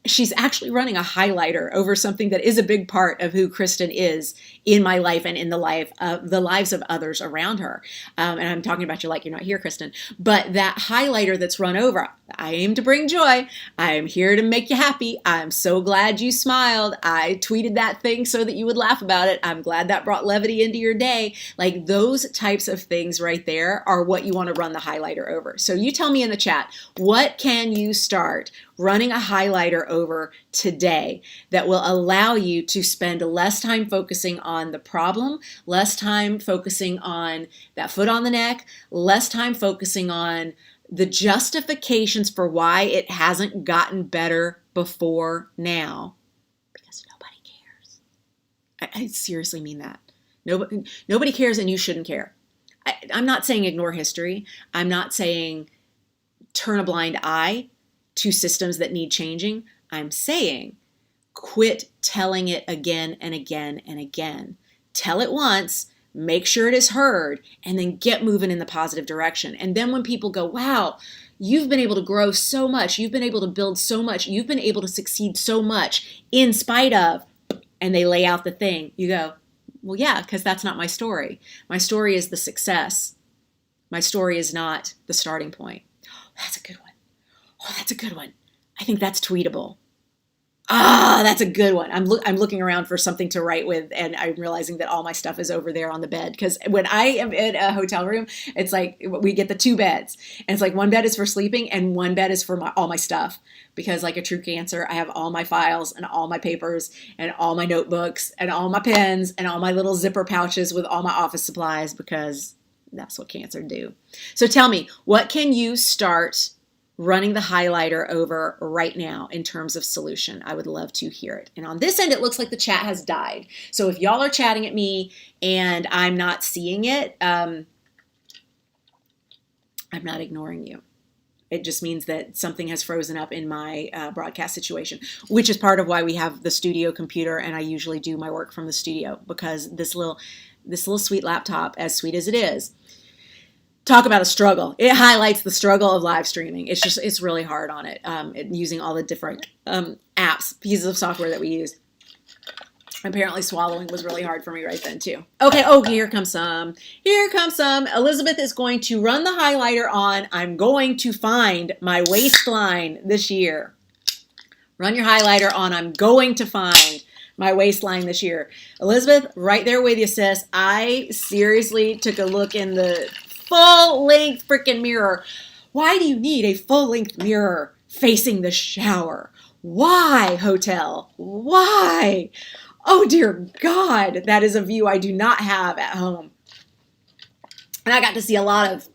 she's actually running a highlighter over something that is a big part of who Kristen is in my life and in the lives of others around her. And I'm talking about you like you're not here, Kristen. But that highlighter that's run over, I aim to bring joy. I'm here to make you happy. I'm so glad you smiled. I tweeted that thing so that you would laugh about it. I'm glad that brought levity into your day. Like, those types of things right there are what you want to run the highlighter over. So you tell me in the chat, what can you start running a highlighter over today that will allow you to spend less time focusing on the problem, less time focusing on that foot on the neck, less time focusing on the justifications for why it hasn't gotten better before now, because nobody cares. I seriously mean that. Nobody cares, and you shouldn't care. I'm not saying ignore history. I'm not saying turn a blind eye to systems that need changing. I'm saying quit telling it again and again and again. Tell it once, make sure it is heard, and then get moving in the positive direction. And then when people go, wow, you've been able to grow so much, you've been able to build so much, you've been able to succeed so much in spite of, and they lay out the thing, you go, well, yeah, because that's not my story. My story is the success. My story is not the starting point. That's a good one. Oh, that's a good one. I think that's tweetable. That's a good one. I'm looking around for something to write with, and I'm realizing that all my stuff is over there on the bed. Because when I am in a hotel room, it's like we get the two beds, and it's like one bed is for sleeping and one bed is for all my stuff. Because like a true Cancer, I have all my files and all my papers and all my notebooks and all my pens and all my little zipper pouches with all my office supplies, because that's what Cancer do. So tell me, what can you start running the highlighter over right now in terms of solution? I would love to hear it. And on this end, it looks like the chat has died. So if y'all are chatting at me and I'm not seeing it, I'm not ignoring you. It just means that something has frozen up in my broadcast situation, which is part of why we have the studio computer, and I usually do my work from the studio, because this little sweet laptop, as sweet as it is, talk about a struggle. It highlights the struggle of live streaming. It's really hard on it, using all the different apps, pieces of software that we use. Apparently swallowing was really hard for me right then too. Okay, here comes some. Elizabeth is going to run the highlighter on, I'm going to find my waistline this year. Run your highlighter on, I'm going to find my waistline this year. Elizabeth, right there with you, sis. I seriously took a look in the full-length freaking mirror. Why do you need a full-length mirror facing the shower? Why, hotel? Why? Oh, dear God, that is a view I do not have at home. And I got to see a lot of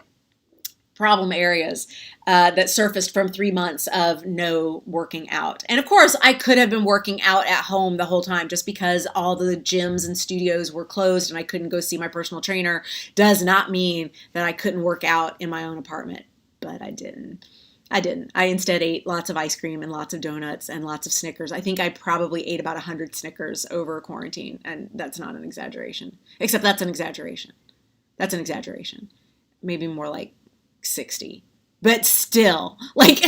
problem areas that surfaced from 3 months of no working out. And of course, I could have been working out at home the whole time. Just because all the gyms and studios were closed and I couldn't go see my personal trainer does not mean that I couldn't work out in my own apartment. But I didn't. I instead ate lots of ice cream and lots of donuts and lots of Snickers. I think I probably ate about 100 Snickers over quarantine, and that's not an exaggeration. Except that's an exaggeration. That's an exaggeration. Maybe more like 60. But still, like,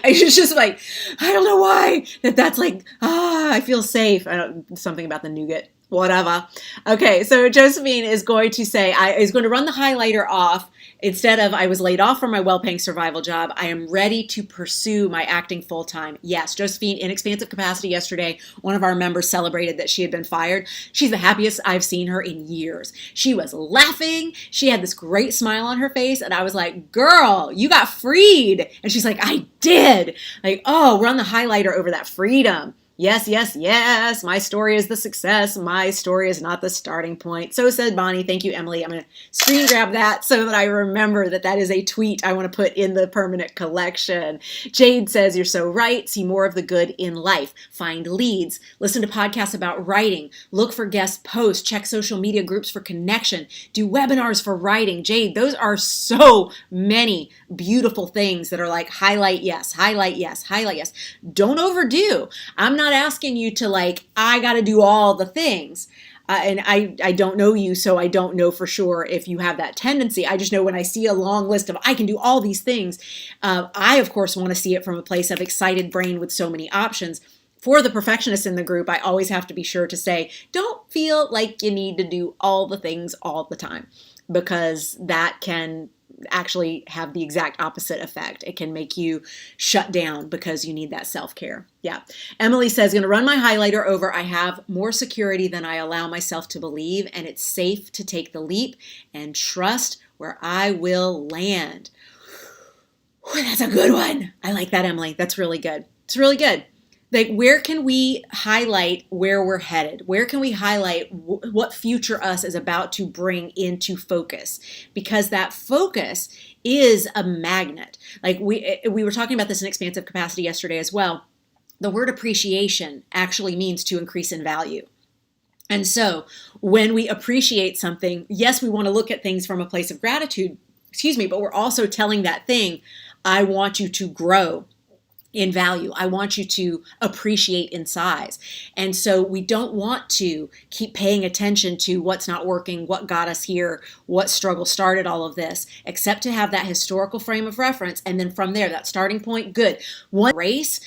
it's just like, I don't know why that's like, I feel safe. Something about the nougat, whatever. Okay, so Josephine is going to say, is going to run the highlighter off. Instead of, I was laid off from my well-paying survival job, I am ready to pursue my acting full-time. Yes, Josephine, in expansive capacity yesterday, one of our members celebrated that she had been fired. She's the happiest I've seen her in years. She was laughing. She had this great smile on her face. And I was like, girl, you got freed. And she's like, I did. Like, oh, run the highlighter over that freedom. Yes, yes, yes. My story is the success. My story is not the starting point. So said Bonnie. Thank you, Emily. I'm going to screen grab that so that I remember that that is a tweet I want to put in the permanent collection. Jade says, you're so right. See more of the good in life. Find leads. Listen to podcasts about writing. Look for guest posts. Check social media groups for connection. Do webinars for writing. Jade, those are so many beautiful things that are like highlight yes, highlight yes, highlight yes. Don't overdo. I'm not asking you to like, I got to do all the things. And I don't know you, so I don't know for sure if you have that tendency. I just know when I see a long list of I can do all these things, I, of course, want to see it from a place of excited brain with so many options. For the perfectionists in the group, I always have to be sure to say, don't feel like you need to do all the things all the time, because that can actually have the exact opposite effect. It can make you shut down because you need that self-care. Yeah. Emily says, going to run my highlighter over. I have more security than I allow myself to believe, and it's safe to take the leap and trust where I will land. Whew, that's a good one. I like that, Emily. That's really good. It's really good. Like, where can we highlight where we're headed? Where can we highlight what future us is about to bring into focus? Because that focus is a magnet. Like we were talking about this in expansive capacity yesterday as well. The word appreciation actually means to increase in value. And so when we appreciate something, yes, we want to look at things from a place of gratitude, but we're also telling that thing, I want you to grow in value. I want you to appreciate in size. And so we don't want to keep paying attention to what's not working, what got us here, what struggle started all of this, except to have that historical frame of reference. And then from there, that starting point, good. One race,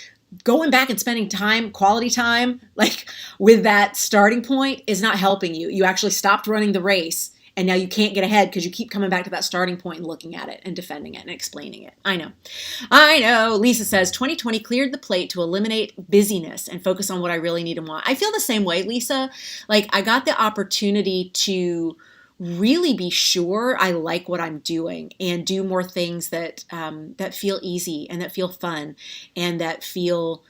going back and spending time, quality time, like with that starting point is not helping you. You actually stopped running the race. And now you can't get ahead because you keep coming back to that starting point and looking at it and defending it and explaining it. I know. Lisa says, 2020 cleared the plate to eliminate busyness and focus on what I really need and want. I feel the same way, Lisa. Like, I got the opportunity to really be sure I like what I'm doing and do more things that that feel easy and that feel fun and that feel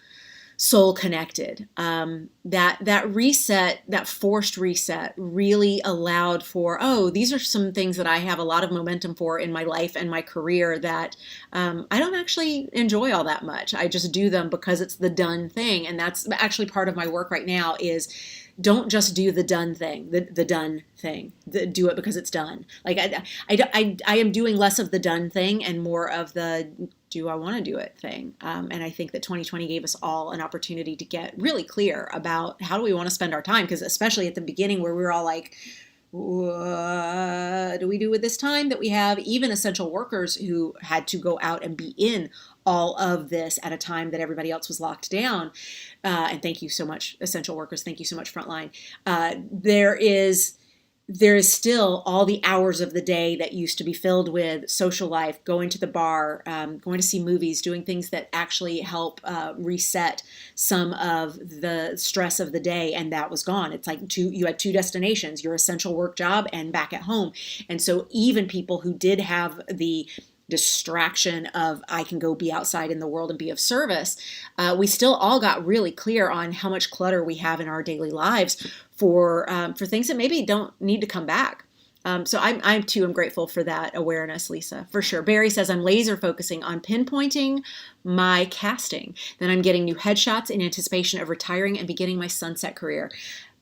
soul connected. That reset, that forced reset really allowed for, these are some things that I have a lot of momentum for in my life and my career that I don't actually enjoy all that much. I just do them because it's the done thing. And that's actually part of my work right now is don't just do the done thing, the done thing. Do it because it's done. Like I am doing less of the done thing and more of the do I want to do it thing. And I think that 2020 gave us all an opportunity to get really clear about how do we want to spend our time? Because especially at the beginning where we were all like, what do we do with this time that we have? Even essential workers who had to go out and be in all of this at a time that everybody else was locked down. And thank you so much, essential workers. Thank you so much, Frontline. There is still all the hours of the day that used to be filled with social life, going to the bar, going to see movies, doing things that actually help reset some of the stress of the day, and that was gone. It's like you had two destinations, your essential work job and back at home. And so even people who did have the distraction of I can go be outside in the world and be of service, we still all got really clear on how much clutter we have in our daily lives for things that maybe don't need to come back. So I'm too, I'm grateful for that awareness, Lisa, for sure. Barry says, I'm laser focusing on pinpointing my casting. Then I'm getting new headshots in anticipation of retiring and beginning my sunset career.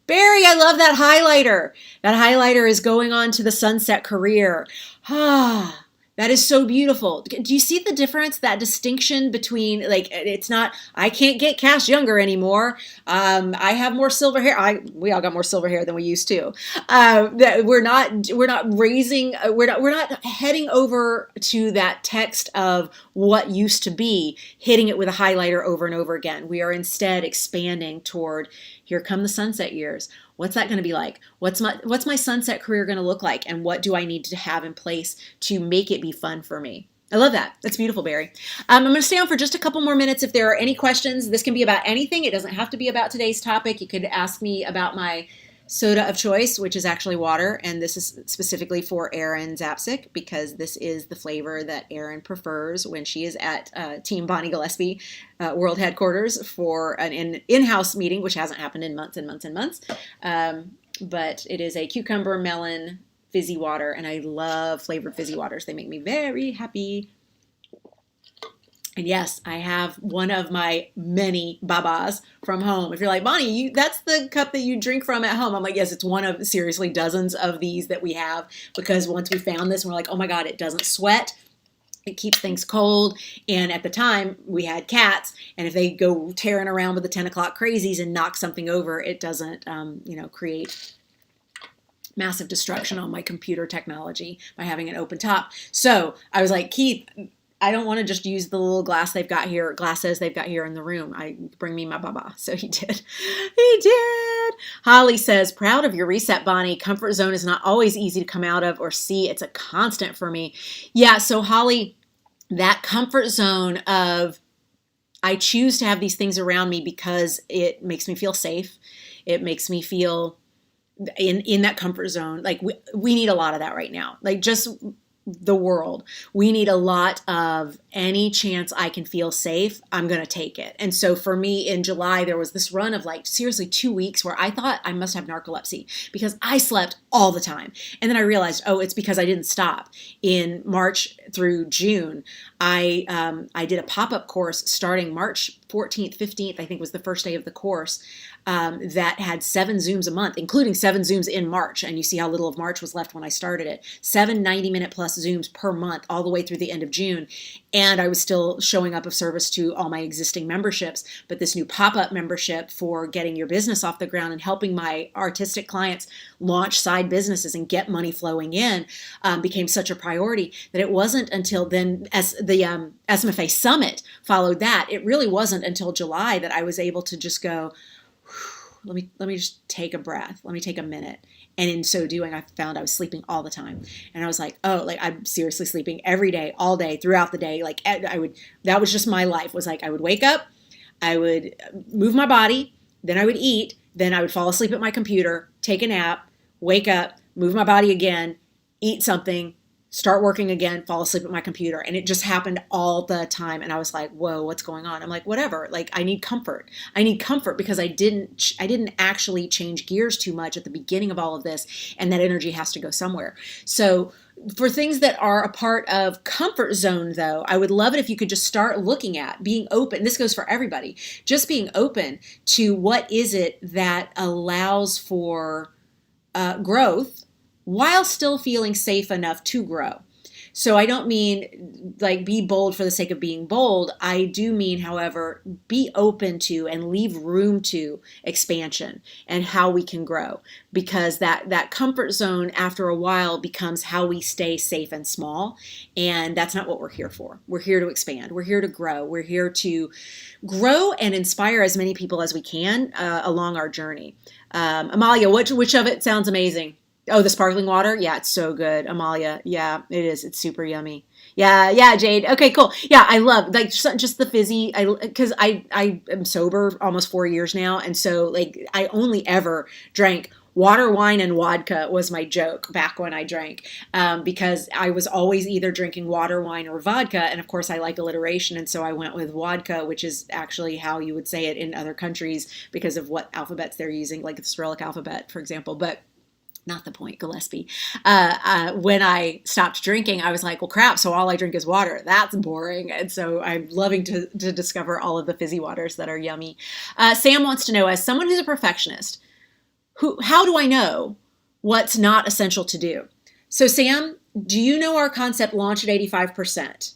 Barry, I love that highlighter. That highlighter is going on to the sunset career. Ah, that is so beautiful. Do you see the difference, that distinction between, like, it's not, I can't get cast younger anymore. I have more silver hair. We all got more silver hair than we used to. That we're not raising, we're not heading over to that text of what used to be, hitting it with a highlighter over and over again. We are instead expanding toward, here come the sunset years. What's that going to be like? What's my sunset career going to look like? And what do I need to have in place to make it be fun for me? I love that. That's beautiful, Barry. I'm going to stay on for just a couple more minutes. If there are any questions, this can be about anything. It doesn't have to be about today's topic. You could ask me about my soda of choice, which is actually water, and this is specifically for Erin Zapsik because this is the flavor that Erin prefers when she is at Team Bonnie Gillespie World Headquarters for an in-house meeting, which hasn't happened in months and months and months. But it is a cucumber melon fizzy water, and I love flavored fizzy waters. They make me very happy. And yes, I have one of my many babas from home. If you're like, Bonnie, that's the cup that you drink from at home. I'm like, yes, it's one of seriously dozens of these that we have, because once we found this, we're like, oh my God, it doesn't sweat. It keeps things cold. And at the time we had cats, and if they go tearing around with the 10 o'clock crazies and knock something over, it doesn't, create massive destruction on my computer technology by having an open top. So I was like, Keith, I don't want to just use the little glasses they've got here in the room. Bring me my baba. So he did. He did. Holly says, proud of your reset, Bonnie. Comfort zone is not always easy to come out of or see. It's a constant for me. Yeah. So Holly, that comfort zone of, I choose to have these things around me because it makes me feel safe. It makes me feel in that comfort zone. Like we need a lot of that right now. Like just the world. We need a lot of any chance I can feel safe, I'm going to take it. And so for me in July, there was this run of like seriously 2 weeks where I thought I must have narcolepsy because I slept all the time. And then I realized, oh, it's because I didn't stop. In March through June, I did a pop-up course starting March 14th, 15th, I think was the first day of the course, that had 7 Zooms a month, including 7 Zooms in March. And you see how little of March was left when I started it. 7 90-minute plus Zooms per month all the way through the end of June. And I was still showing up of service to all my existing memberships. But this new pop-up membership for getting your business off the ground and helping my artistic clients launch side businesses and get money flowing in became such a priority that it wasn't until then, as the SMFA Summit followed that, it really wasn't until July that I was able to just go, let me just take a breath. Let me take a minute. And in so doing, I found I was sleeping all the time. And I was like, oh, like I'm seriously sleeping every day, all day, throughout the day. Like that was just my life, was like, I would wake up, I would move my body, then I would eat, then I would fall asleep at my computer, take a nap, wake up, move my body again, eat something, start working again, fall asleep at my computer. And it just happened all the time. And I was like, whoa, what's going on? I'm like, whatever. Like, I need comfort. I need comfort because I didn't actually change gears too much at the beginning of all of this. And that energy has to go somewhere. So for things that are a part of comfort zone, though, I would love it if you could just start looking at being open. This goes for everybody. Just being open to what is it that allows for growth while still feeling safe enough to grow. So I don't mean like be bold for the sake of being bold. I do mean, however, be open to and leave room to expansion and how we can grow, because that comfort zone after a while becomes how we stay safe and small. And that's not what we're here for. We're here to expand. We're here to grow. We're here to grow and inspire as many people as we can along our journey. Amalia, which of it sounds amazing? Oh, the sparkling water? Yeah, it's so good. Amalia, yeah, it is. It's super yummy. Yeah, Jade. Okay, cool. Yeah, I love like just the fizzy. Because I am sober almost 4 years now, and so like I only ever drank water, wine, and vodka was my joke back when I drank, because I was always either drinking water, wine, or vodka, and of course I like alliteration, and so I went with vodka, which is actually how you would say it in other countries because of what alphabets they're using, like the Cyrillic alphabet, for example, but not the point, Gillespie. When I stopped drinking, I was like, well, crap, so all I drink is water. That's boring. And so I'm loving to discover all of the fizzy waters that are yummy. Sam wants to know, as someone who's a perfectionist, how do I know what's not essential to do? So Sam, do you know our concept, launch at 85%?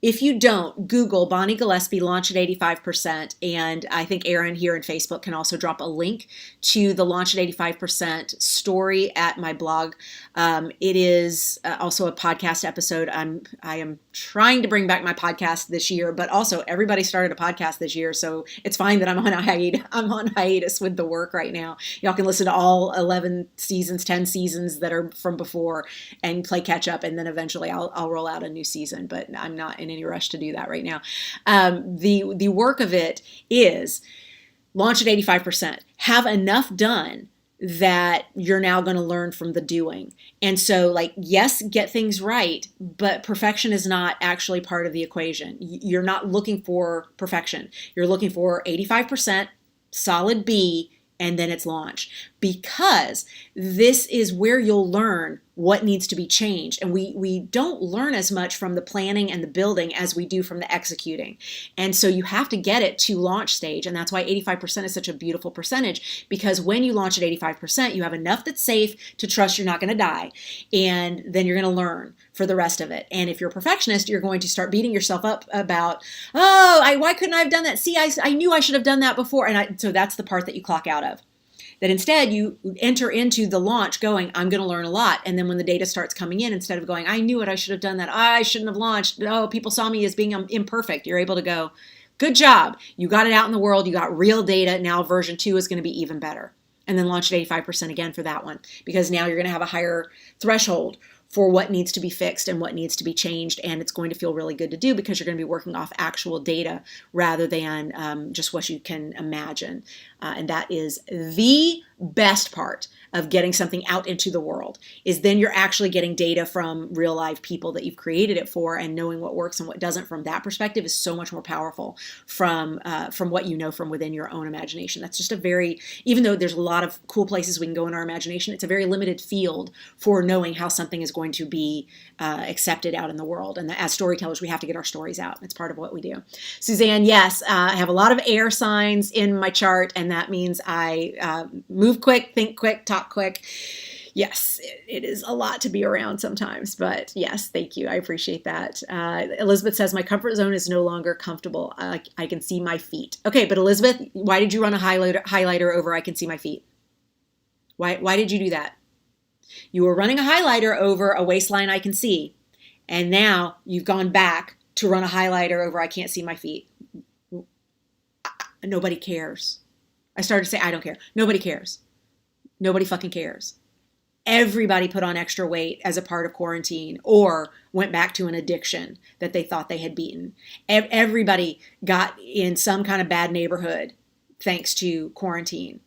If you don't, Google Bonnie Gillespie, launch at 85%. And I think Aaron here in Facebook can also drop a link to the launch at 85% story at my blog. It is also a podcast episode. I am trying to bring back my podcast this year, but also everybody started a podcast this year. So it's fine that I'm on hiatus with the work right now. Y'all can listen to all 11 seasons, 10 seasons that are from before and play catch up. And then eventually I'll roll out a new season, but I'm not in any rush to do that right now. The work of it is launch at 85%. Have enough done that you're now going to learn from the doing. And so, like, yes, get things right, but perfection is not actually part of the equation. You're not looking for perfection. You're looking for 85%, solid B, and then it's launch. Because this is where you'll learn what needs to be changed. And we don't learn as much from the planning and the building as we do from the executing. And so you have to get it to launch stage. And that's why 85% is such a beautiful percentage, because when you launch at 85%, you have enough that's safe to trust you're not going to die. And then you're going to learn for the rest of it. And if you're a perfectionist, you're going to start beating yourself up about, why couldn't I have done that? See, I knew I should have done that before. And so that's the part that you clock out of. That instead you enter into the launch going, I'm going to learn a lot. And then when the data starts coming in, instead of going, I knew it, I should have done that, I shouldn't have launched, people saw me as being imperfect, you're able to go, good job. You got it out in the world. You got real data. Now version 2 is going to be even better. And then launch at 85% again for that one, because now you're going to have a higher threshold for what needs to be fixed and what needs to be changed. And it's going to feel really good to do because you're going to be working off actual data rather than just what you can imagine. And that is the best part of getting something out into the world, is then you're actually getting data from real live people that you've created it for, and knowing what works and what doesn't from that perspective is so much more powerful from what you know from within your own imagination. That's just even though there's a lot of cool places we can go in our imagination, it's a very limited field for knowing how something is going to be accepted out in the world. And as storytellers, we have to get our stories out. It's part of what we do. Suzanne, yes, I have a lot of air signs in my chart, and that means I move quick, think quick, talk quick. Yes, it is a lot to be around sometimes, but yes, thank you. I appreciate that. Elizabeth says, my comfort zone is no longer comfortable. I can see my feet. Okay, but Elizabeth, why did you run a highlighter over I can see my feet? Why did you do that? You were running a highlighter over a waistline I can see, and now you've gone back to run a highlighter over I can't see my feet. Nobody cares. I started to say, I don't care. Nobody cares. Nobody fucking cares. Everybody put on extra weight as a part of quarantine or went back to an addiction that they thought they had beaten. Everybody got in some kind of bad neighborhood thanks to quarantine.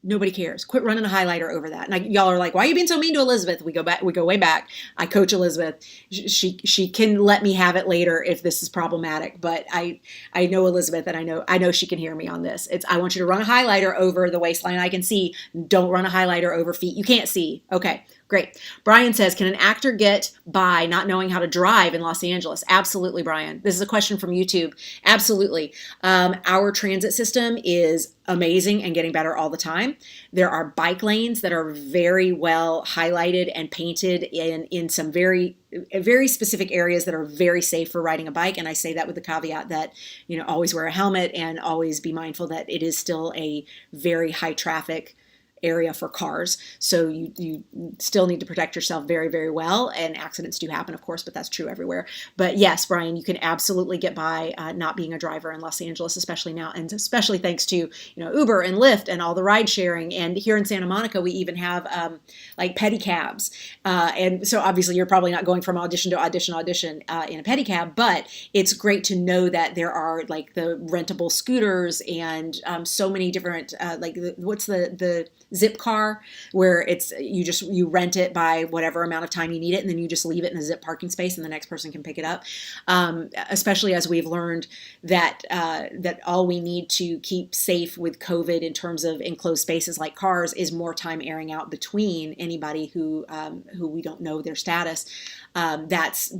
Nobody cares. Quit running a highlighter over that. And y'all are like, why are you being so mean to Elizabeth? We go way back. I coach Elizabeth. She can let me have it later if this is problematic. But I know Elizabeth, and I know she can hear me on this. I want you to run a highlighter over the waistline I can see. Don't run a highlighter over feet you can't see. Okay, great. Brian says, can an actor get by not knowing how to drive in Los Angeles? Absolutely, Brian. This is a question from YouTube. Absolutely. Our transit system is amazing and getting better all the time. There are bike lanes that are very well highlighted and painted in some very, very specific areas that are very safe for riding a bike. And I say that with the caveat that, always wear a helmet and always be mindful that it is still a very high traffic area for cars. So you still need to protect yourself very, very well. And accidents do happen, of course, but that's true everywhere. But yes, Brian, you can absolutely get by not being a driver in Los Angeles, especially now, and especially thanks to Uber and Lyft and all the ride sharing. And here in Santa Monica, we even have like pedicabs. And so obviously you're probably not going from audition to audition in a pedicab, but it's great to know that there are like the rentable scooters and so many different what's the zip car, where it's you rent it by whatever amount of time you need it, and then you just leave it in a zip parking space, and the next person can pick it up. Especially as we've learned that that all we need to keep safe with COVID in terms of enclosed spaces like cars is more time airing out between anybody who we don't know their status. That's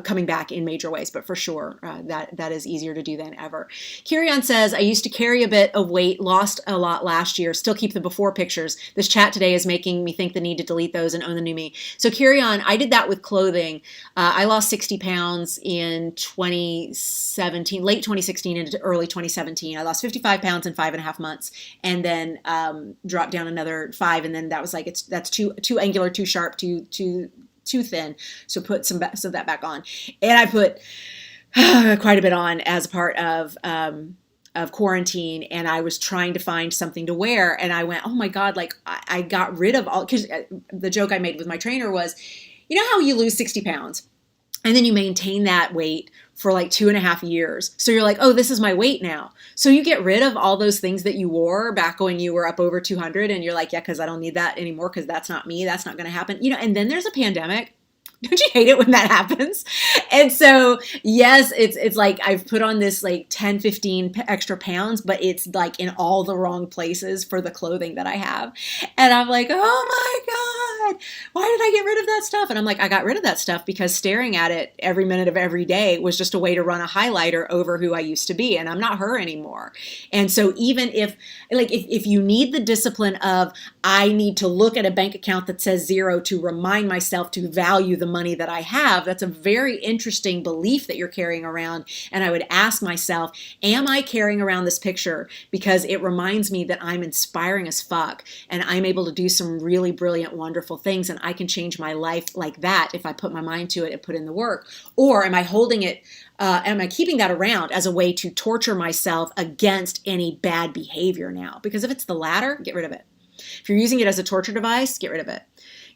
coming back in major ways, but for sure that is easier to do than ever. Kirion says, I used to carry a bit of weight, lost a lot last year, still keep the before pictures. This chat today is making me think the need to delete those and own the new me. So Kirion, I did that with clothing. I lost 60 pounds in 2017, late 2016 into early 2017. I lost 55 pounds in 5.5 months, and then dropped down another 5. And then that was like, that's too angular, too sharp, too thin. So put some of that back on. And I put quite a bit on as part of quarantine, and I was trying to find something to wear, and I went, oh my God, like I got rid of all, because the joke I made with my trainer was, you know how you lose 60 pounds and then you maintain that weight for like 2.5 years. So you're like, oh, this is my weight now. So you get rid of all those things that you wore back when you were up over 200, and you're like, yeah, because I don't need that anymore, because that's not me. That's not going to happen. And then there's a pandemic. Don't you hate it when that happens? And so, yes, it's like I've put on this like 10, 15 extra pounds, but it's like in all the wrong places for the clothing that I have. And I'm like, oh my God, why did I get rid of that stuff? And I'm like, I got rid of that stuff because staring at it every minute of every day was just a way to run a highlighter over who I used to be. And I'm not her anymore. And so even if you need the discipline of, I need to look at a bank account that says 0 to remind myself to value the money that I have, that's a very interesting belief that you're carrying around. And I would ask myself, am I carrying around this picture because it reminds me that I'm inspiring as fuck and I'm able to do some really brilliant, wonderful things, and I can change my life like that if I put my mind to it and put in the work? Or am I holding it, am I keeping that around as a way to torture myself against any bad behavior now? Because if it's the latter, get rid of it. If you're using it as a torture device, get rid of it.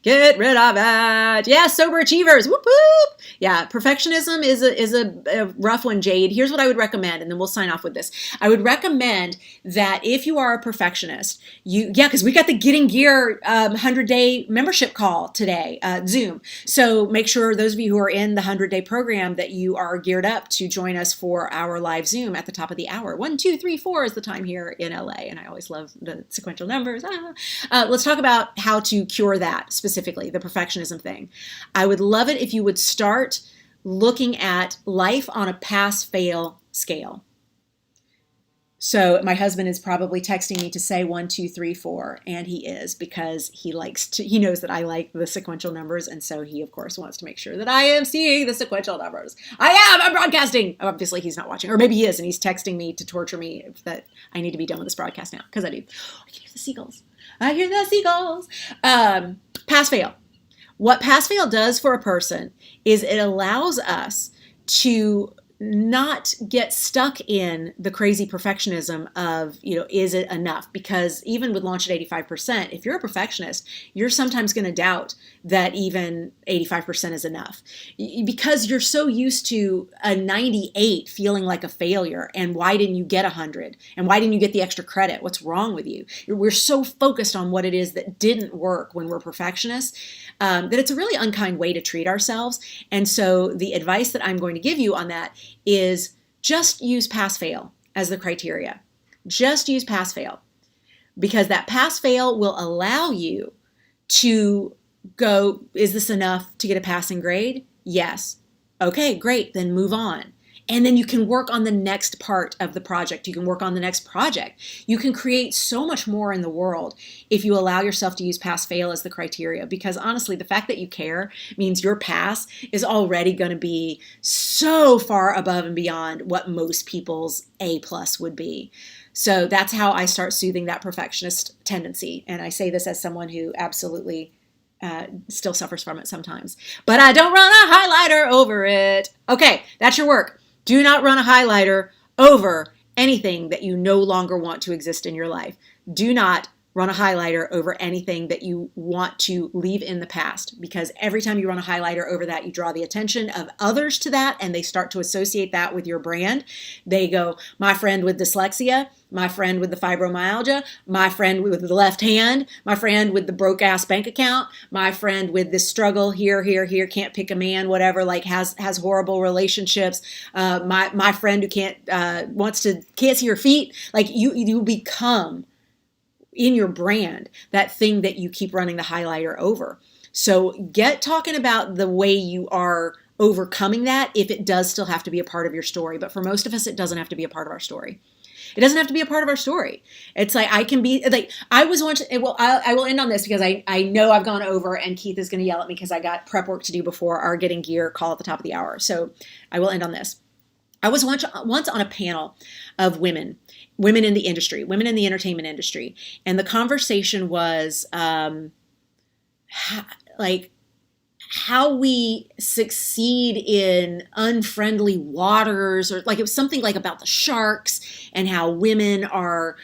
Get rid of it. Yeah, sober achievers. Whoop, whoop. Yeah, perfectionism is a rough one, Jade. Here's what I would recommend, and then we'll sign off with this. I would recommend that if you are a perfectionist, because we got the Getting Gear 100-day membership call today, Zoom. So make sure those of you who are in the 100-day program that you are geared up to join us for our live Zoom at the top of the hour. 1, 2, 3, 4 is the time here in LA, and I always love the sequential numbers. Let's talk about how to cure that specifically, the perfectionism thing. I would love it if you would start looking at life on a pass-fail scale. So my husband is probably texting me to say 1, 2, 3, 4, and he is, because he knows that I like the sequential numbers, and so he of course wants to make sure that I am seeing the sequential numbers. I'm broadcasting. Obviously he's not watching, or maybe he is, and he's texting me to torture me that I need to be done with this broadcast now, because I do. I can hear the seagulls. I hear the seagulls. Pass-fail. What pass-fail does for a person is it allows us to not get stuck in the crazy perfectionism of, is it enough? Because even with Launch at 85%, if you're a perfectionist, you're sometimes going to doubt that even 85% is enough, because you're so used to a 98 feeling like a failure. And why didn't you get 100? And why didn't you get the extra credit? What's wrong with you? We're so focused on what it is that didn't work when we're perfectionists, that it's a really unkind way to treat ourselves. And so the advice that I'm going to give you on that is just use pass-fail as the criteria. Just use pass-fail, because that pass-fail will allow you to go, is this enough to get a passing grade? Yes. Okay, great. Then move on. And then you can work on the next part of the project. You can work on the next project. You can create so much more in the world if you allow yourself to use pass-fail as the criteria. Because honestly, the fact that you care means your pass is already going to be so far above and beyond what most people's A+ would be. So that's how I start soothing that perfectionist tendency. And I say this as someone who absolutely still suffers from it sometimes. But I don't run a highlighter over it. Okay, that's your work. Do not run a highlighter over anything that you no longer want to exist in your life. Do not run a highlighter over anything that you want to leave in the past, because every time you run a highlighter over that, you draw the attention of others to that, and they start to associate that with your brand. They go, my friend with dyslexia, my friend with the fibromyalgia, my friend with the left hand, my friend with the broke ass bank account, my friend with this struggle here, can't pick a man, whatever, like has horrible relationships, my friend who can't see her feet. Like you become, in your brand, that thing that you keep running the highlighter over. So get talking about the way you are overcoming that, if it does still have to be a part of your story. But for most of us, it doesn't have to be a part of our story. It doesn't have to be a part of our story. It's like, I can be like, I was once, well, I will end on this because I know I've gone over and Keith is going to yell at me because I got prep work to do before our getting gear call at the top of the hour. So I will end on this. I was once on a panel of women in the industry, women in the entertainment industry. And the conversation was how we succeed in unfriendly waters, or like it was something like about the sharks, and how women are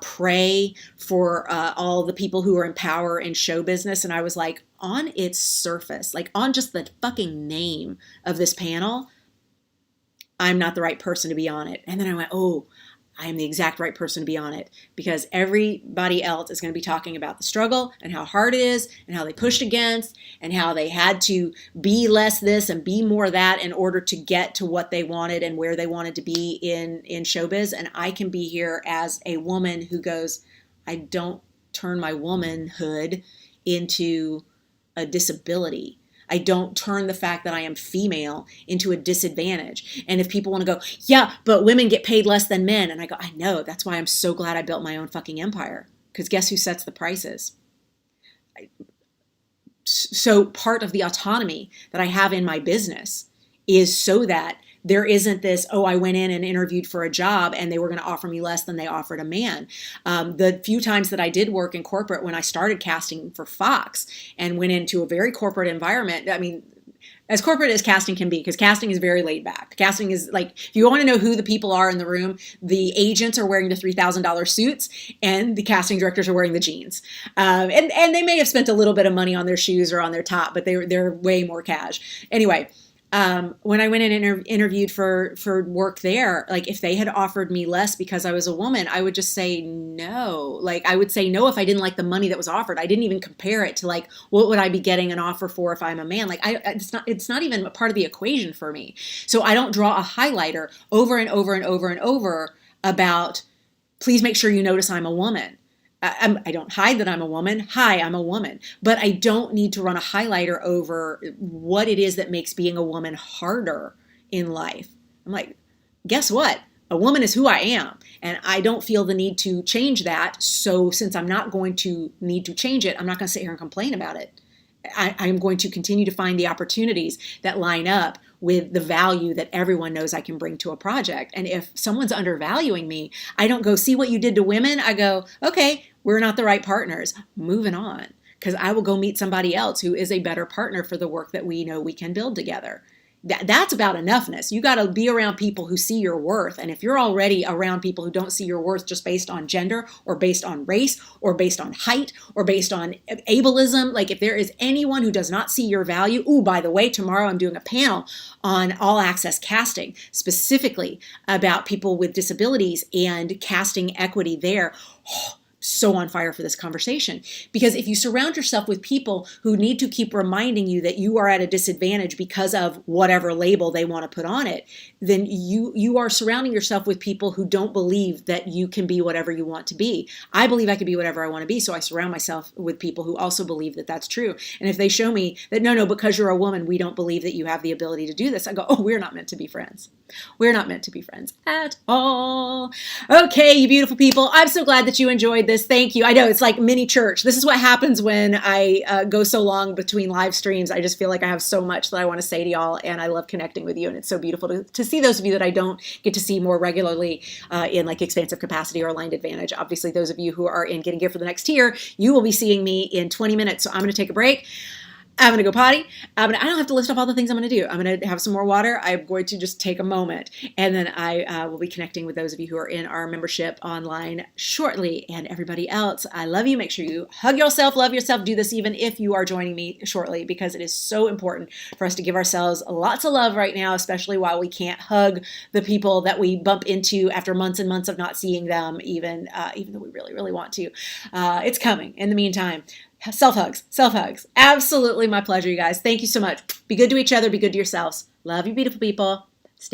prey for all the people who are in power in show business. And I was like, on its surface, like on just the fucking name of this panel, I'm not the right person to be on it. And then I went, oh, I am the exact right person to be on it, because everybody else is going to be talking about the struggle and how hard it is and how they pushed against and how they had to be less this and be more that in order to get to what they wanted and where they wanted to be in showbiz. And I can be here as a woman who goes, I don't turn my womanhood into a disability. I don't turn the fact that I am female into a disadvantage. And if people want to go, yeah, but women get paid less than men. And I go, I know. That's why I'm so glad I built my own fucking empire. Because guess who sets the prices? So part of the autonomy that I have in my business is so that there isn't this, oh, I went in and interviewed for a job and they were going to offer me less than they offered a man. The few times that I did work in corporate, when I started casting for Fox and went into a very corporate environment, I mean, as corporate as casting can be, because casting is very laid back. Casting is like, if you want to know who the people are in the room, the agents are wearing the $3,000 suits and the casting directors are wearing the jeans. And they may have spent a little bit of money on their shoes or on their top, but they're way more cash. Anyway, when I went in and interviewed for work there, like if they had offered me less because I was a woman, I would just say no. Like I would say no if I didn't like the money that was offered. I didn't even compare it to like, what would I be getting an offer for if I'm a man? Like it's not even a part of the equation for me. So I don't draw a highlighter over and over and over and over about, please make sure you notice I'm a woman. I don't hide that I'm a woman. Hi, I'm a woman. But I don't need to run a highlighter over what it is that makes being a woman harder in life. I'm like, guess what? A woman is who I am. And I don't feel the need to change that. So since I'm not going to need to change it, I'm not going to sit here and complain about it. I'm going to continue to find the opportunities that line up with the value that everyone knows I can bring to a project. And if someone's undervaluing me, I don't go, see what you did to women. I go, okay, we're not the right partners. Moving on. Because I will go meet somebody else who is a better partner for the work that we know we can build together. That's about enoughness. You got to be around people who see your worth. And if you're already around people who don't see your worth just based on gender or based on race or based on height or based on ableism, like if there is anyone who does not see your value, by the way, tomorrow I'm doing a panel on all access casting, specifically about people with disabilities and casting equity there. So on fire for this conversation, because if you surround yourself with people who need to keep reminding you that you are at a disadvantage because of whatever label they want to put on it, then you are surrounding yourself with people who don't believe that you can be whatever you want to be. I believe I can be whatever I want to be, so I surround myself with people who also believe that that's true. And if they show me that no, because you're a woman, we don't believe that you have the ability to do this, I go, oh, we're not meant to be friends. We're not meant to be friends at all. Okay, you beautiful people. I'm so glad that you enjoyed this. Thank you. I know it's like mini church. This is what happens when I go so long between live streams. I just feel like I have so much that I want to say to y'all, and I love connecting with you. And it's so beautiful to see those of you that I don't get to see more regularly in like expansive capacity or aligned advantage. Obviously, those of you who are in getting gear for the next tier, you will be seeing me in 20 minutes. So I'm going to take a break. I'm going to go potty. I don't have to list off all the things I'm going to do. I'm going to have some more water. I'm going to just take a moment. And then I will be connecting with those of you who are in our membership online shortly. And everybody else, I love you. Make sure you hug yourself, love yourself. Do this even if you are joining me shortly, because it is so important for us to give ourselves lots of love right now, especially while we can't hug the people that we bump into after months and months of not seeing them, even though we really, really want to. It's coming. In the meantime, self hugs, self hugs. Absolutely my pleasure, you guys. Thank you so much. Be good to each other. Be good to yourselves. Love you, beautiful people.